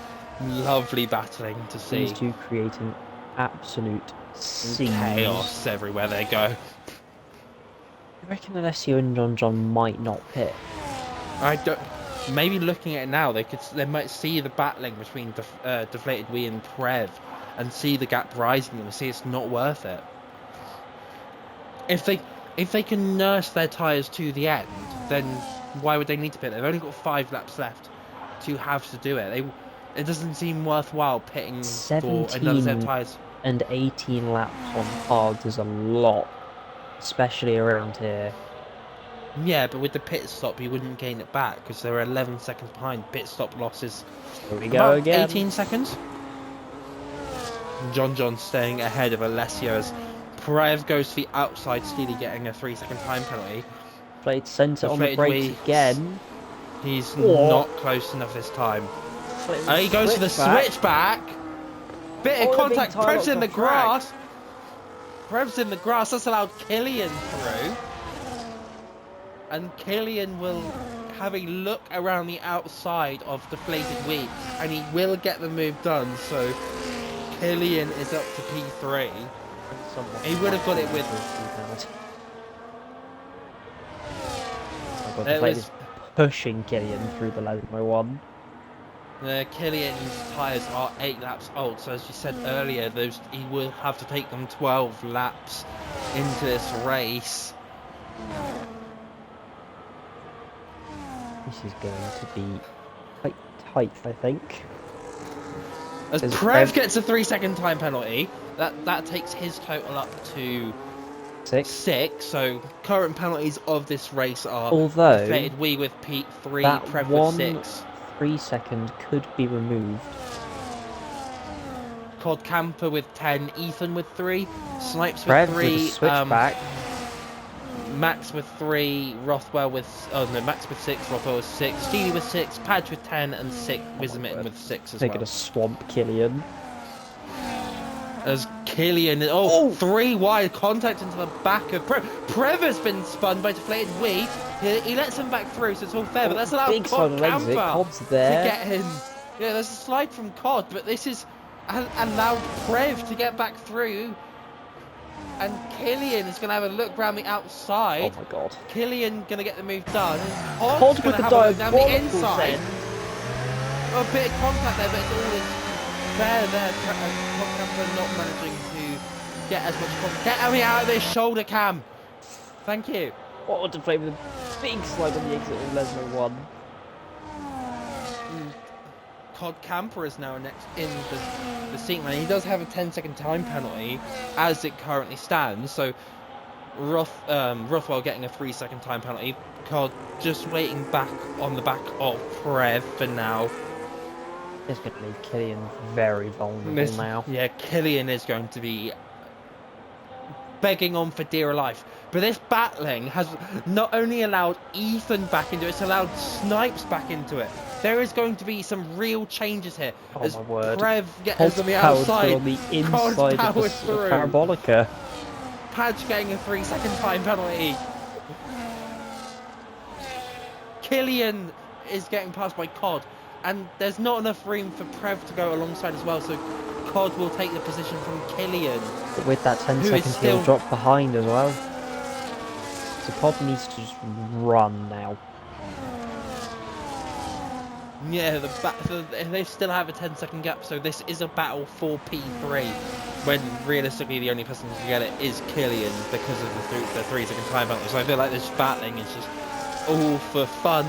lovely battling to see. These two creating absolute chaos everywhere they go. I reckon Alessio and John might not pit. I don't. Maybe looking at it now, they might see the battling between Deflated Wee and Prev, and see the gap rising, and see it's not worth it. If they can nurse their tyres to the end, then why would they need to pit? They've only got 5 laps left to have to do it. It doesn't seem worthwhile pitting for another set of tyres. And 18 laps on hard is a lot, especially around here. Yeah, but with the pit stop, you wouldn't gain it back because they're 11 seconds behind. Pit stop losses. Here we go again. 18 seconds. John staying ahead of Alessio as Prev goes to the outside, Steely getting a 3-second time penalty. Played centre on the brakes again. He's not close enough this time. He goes for the switchback. Bit of contact. Prev's in the grass. Prev's in the grass. That's allowed Killian through. And Killian will have a look around the outside of Deflated Wee, and he will get the move done. So Killian is up to P3. He would have got it with. Deflated pushing Killian through the Limo 1. Killian's tyres are 8 laps old, so as you said earlier, he will have to take them 12 laps into this race. This is going to be quite tight, I think. As Prev gets a 3-second time penalty, that takes his total up to 6. So current penalties of this race are Deflated Wee with Pete 3, Prev with 6. 3-second could be removed. Cod Camper with 10, Ethan with 3, Snipes Prev with 3, with a switchback. Max with 3, Rothwell with Max with 6, Rothwell with 6, Steely with 6, Padge with 10, and 6, Wismitten with 6 as well. They're gonna swamp Killian. As Killian, three wide contact into the back of Prev. Prev has been spun by deflated Wee. He lets him back through, so it's all fair. But that's allowed big Cod side of exit. Camper Cod's to there. get him. Yeah, there's a slide from Cod, but this is allowed Prev to get back through. And Killian is going to have a look around the outside. Oh my god. Killian going to get the move done. And Cod going with to the have a look down the diabolical inside. send. A bit of contact there, but it's all fair there. Cod Camper not managing to get as much contact. Get me out of this shoulder cam. Thank you. Oh, to play with a big slide on the exit of Lesnar 1. Cod Camper is now next in the seat lane. He does have a 10-second time penalty as it currently stands. So Rothwell getting a 3-second time penalty. Cod just waiting back on the back of Prev for now. It's going to leave Killian very vulnerable now. Yeah, Killian is going to be begging on for dear life. But this battling has not only allowed Ethan back into it, it's allowed Snipes back into it. There is going to be some real changes here. Oh as my word. Prev gets on the outside, on the inside of the parabolica. Padge getting a 3-second time penalty. Killian is getting passed by Cod. And there's not enough room for Prev to go alongside as well, so Cod will take the position from Killian. But with that 10-second heel drop behind as well. So Cod needs to just run now. Yeah, they still have a 10-second gap, so this is a battle for P3. When realistically the only person who can get it is Killian because of the 3-second time penalty. So I feel like this battling is just all for fun.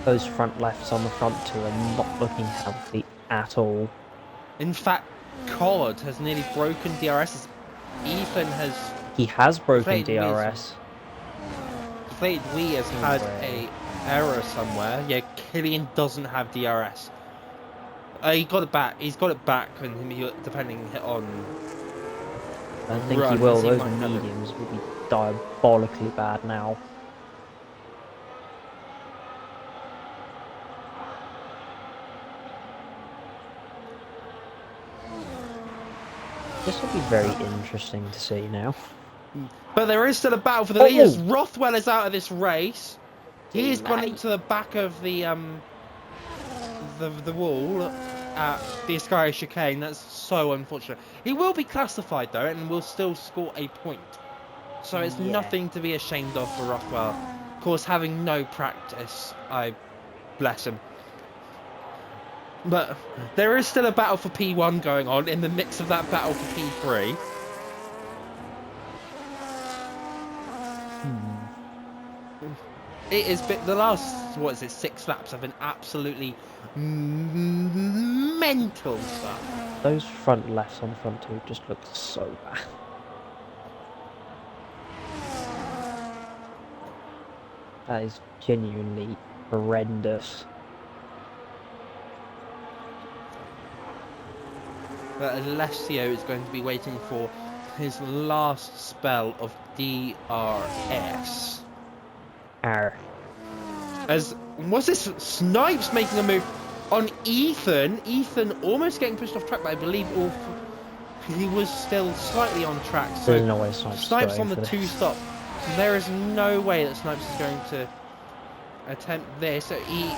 Those front lefts on the front two are not looking healthy at all. In fact, Cod has nearly broken DRS. Ethan has... He has broken DRS. Played Wee has had a error somewhere. Yeah, Killian doesn't have DRS. He got it back. He's got it back, and depending on... I think he will. Those mediums will be diabolically bad now. This will be very interesting to see now. But there is still a battle for the lead as Rothwell is out of this race. He's gone into the back of the wall at the Ascari chicane. That's so unfortunate. He will be classified though, and will still score a point. So it's nothing to be ashamed of for Rothwell. Of course, having no practice, I bless him. But there is still a battle for P1 going on in the mix of that battle for P3. It is the last, 6 laps have been absolutely mental stuff. Those front lefts on front two just look so bad. That is genuinely horrendous. But Alessio is going to be waiting for his last spell of DRS. What's this? Snipes making a move on Ethan. Ethan almost getting pushed off track, but I believe he was still slightly on track. So there's no way Snipes on the 2-stop. So there is no way that Snipes is going to attempt this. So he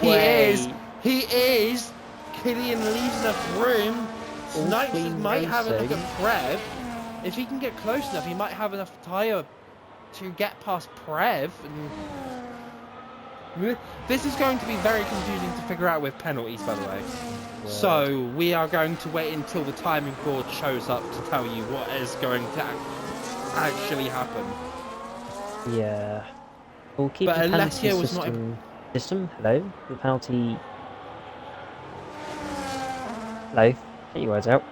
is. He is. Killian leaves enough room. Snipes might have a look at Prev. If he can get close enough, he might have enough tyre to get past Prev. And this is going to be very confusing to figure out with penalties, by the way. Word. So we are going to wait until the timing board shows up to tell you what is going to actually happen. Yeah. We'll keep but the Alessio penalty was system. Hello? The penalty... Hello? Get your words out.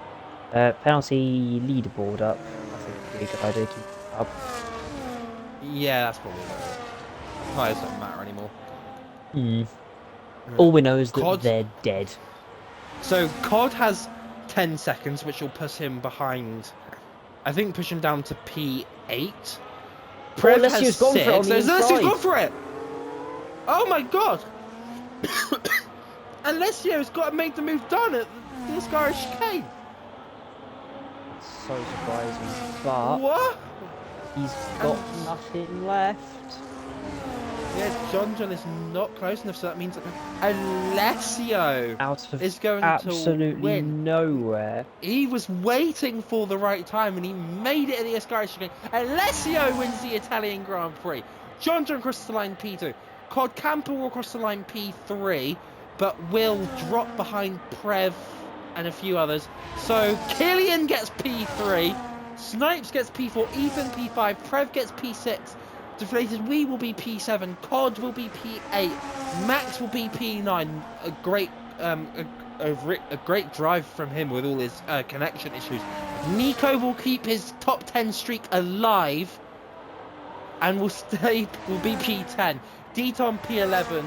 Penalty leaderboard up. I think it's a really good idea to keep it up. Yeah, that's probably better. Tyres don't matter anymore. All we know is that they're dead. So Cod has 10 seconds, which will push him behind. I think push him down to P8. Prev has 6. Alessio's gone for it! Oh my god! Alessio's got to make the move done at this guy's chicane. so surprising. But What? he's got nothing left. Yeah, John is not close enough, so that means that Alessio Out of is going to absolutely win. nowhere. He was waiting for the right time, and he made it at the Escarisha game. Alessio wins the Italian Grand Prix. John crosses the line P2. Cod Camper will cross the line P3, but will drop behind Prev and a few others. So Killian gets P3, Snipes gets P4, Ethan P5, Prev gets P6, Deflated We will be P7, Cod will be P8, Max will be P9. A great a great drive from him with all his connection issues. Nico will keep his top 10 streak alive and will be P10. Deton P11,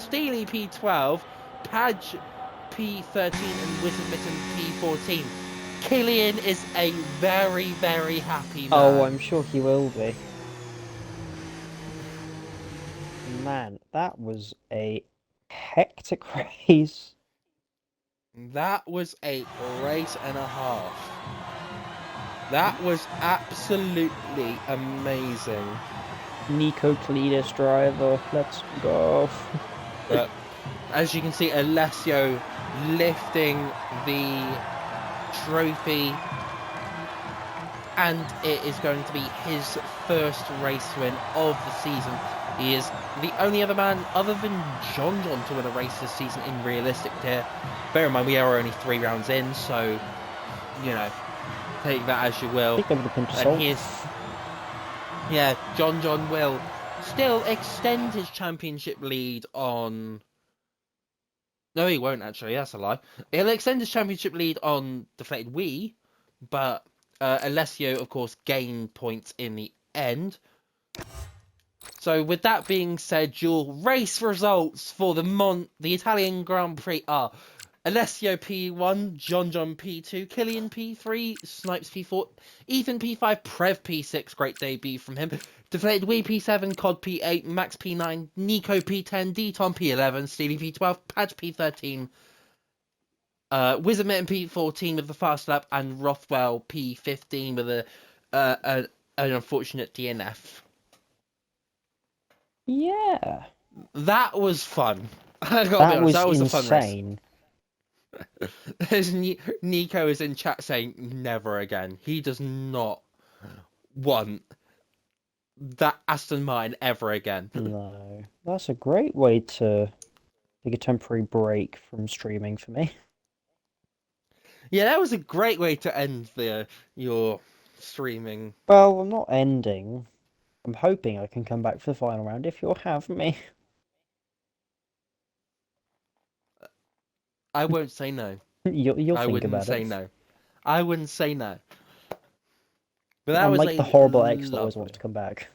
Steely P12, Padge P13, and Wizard Mitten P14. Killian is a very, very happy man. Oh, I'm sure he will be. Man, that was a hectic race. That was a race and a half. That was absolutely amazing. Nico Cletus driver, let's go. But as you can see, Alessio lifting the trophy, and it is going to be his first race win of the season. He is the only other man other than John to win a race this season in realistic tier. Bear in mind, we are only 3 rounds in, so, you know, take that as you will. Take over the pinch of And salt. yeah, John will still extend his championship lead on... No, he won't, actually. That's a lie. He'll extend his championship lead on Deflated Wii, but Alessio, of course, gained points in the end. So, with that being said, your race results for the Italian Grand Prix are Alessio P1, John P2, Killian P3, Snipes P4, Ethan P5, Prev P6, great debut from him, Deflated Wii P7, Cod P8, Max P9, Nico P10, Deton P11, Steely P12, Padge P13, Wizard Mitten P14 with the fast lap, and Rothwell P15 with an unfortunate DNF. Yeah. That was fun. I gotta be honest, that was insane. A fun race. Nico is in chat saying never again. He does not want that Aston Martin ever again. No. That's a great way to take a temporary break from streaming for me. Yeah, that was a great way to end your streaming. Well, I'm not ending. I'm hoping I can come back for the final round if you'll have me. I won't say no. You'll I think wouldn't about say it. no. I wouldn't say no. But that I'm was like the horrible ex that always wants to come back.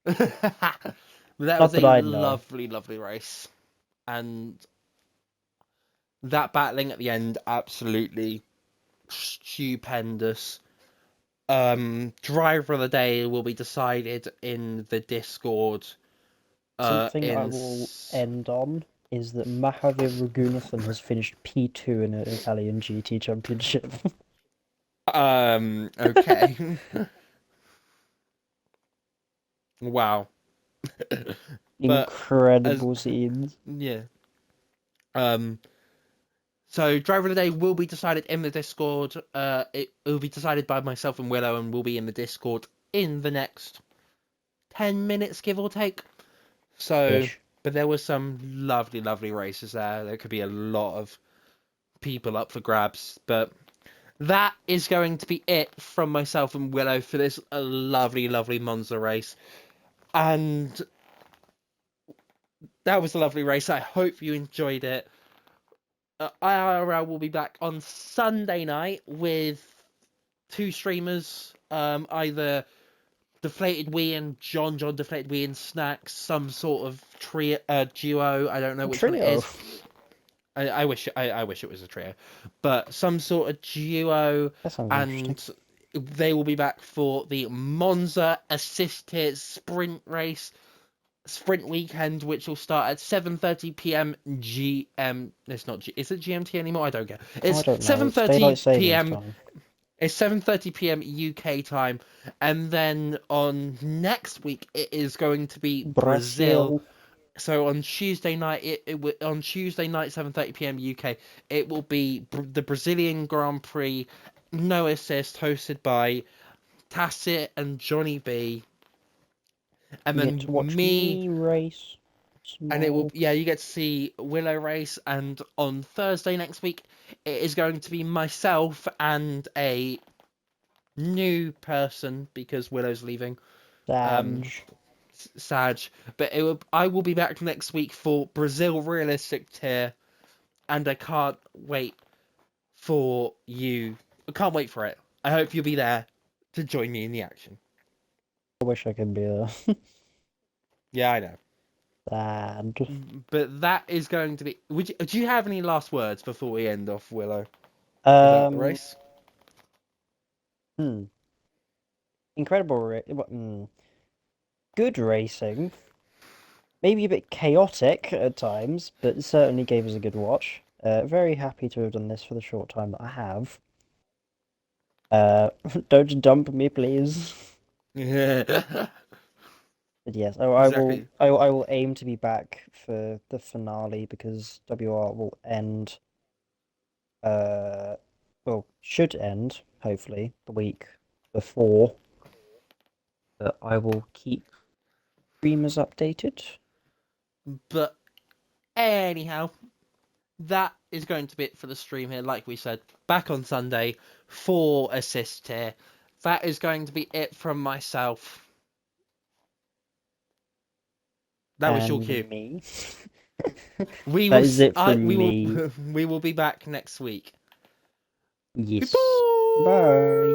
But that Not was that a I know. lovely race. And that battling at the end, absolutely stupendous. Driver of the day will be decided in the Discord. Something I will end on is that Mahavir Raghunathan has finished P2 in an Italian GT Championship. Okay. Wow. Incredible scenes. Yeah. So driver of the day will be decided in the Discord. It will be decided by myself and Willow, and will be in the Discord in the next 10 minutes, give or take. So, Ish. but there was some lovely races there. There could be a lot of people up for grabs, but that is going to be it from myself and Willow for this lovely Monza race. And that was a lovely race. I hope you enjoyed it. IIRL will be back on Sunday night with 2 streamers, either Deflated Wii and John Deflated Wii and Snacks, some sort of duo. I don't know which one it is. I wish it was a trio, but some sort of duo, and they will be back for the Monza assisted sprint weekend, which will start at 7:30 p.m. GM. It's not. Is it GMT anymore? I don't care. It's 7:30 p.m. It's 7:30 p.m. UK time, and then on next week it is going to be Brazil. Brazil. So on Tuesday night, on Tuesday night 7:30 p.m. UK, it will be the Brazilian Grand Prix, no assist, hosted by Tacit and Johnny B, and You get to then watch me. me race. And it will, Small. yeah, you get to see Willow race, and on Thursday next week, it is going to be myself and a new person because Willow's leaving, Padge. Sag. But I will be back next week for Brazil realistic tier, and I can't wait for you. I can't wait for it. I hope you'll be there to join me in the action. I wish I could be there. Yeah, I know. Sad. But that is going to be. Do you have any last words before we end off, Willow, about the Um. race? Hmm. Incredible. Good racing. Maybe a bit chaotic at times, but it certainly gave us a good watch. Very happy to have done this for the short time that I have. Don't dump me, please. Yeah. But yes, I will. Exactly. I will aim to be back for the finale because WR will end. Uh, well, should end hopefully the week before. But I will keep streamers updated. But anyhow, that is going to be it for the stream here. Like we said, back on Sunday, 4 assists here. That is going to be it from myself. That was your And cue. me. We That will. is it I. from We will. me. We will be back next week. Yes. Goodbye. Bye.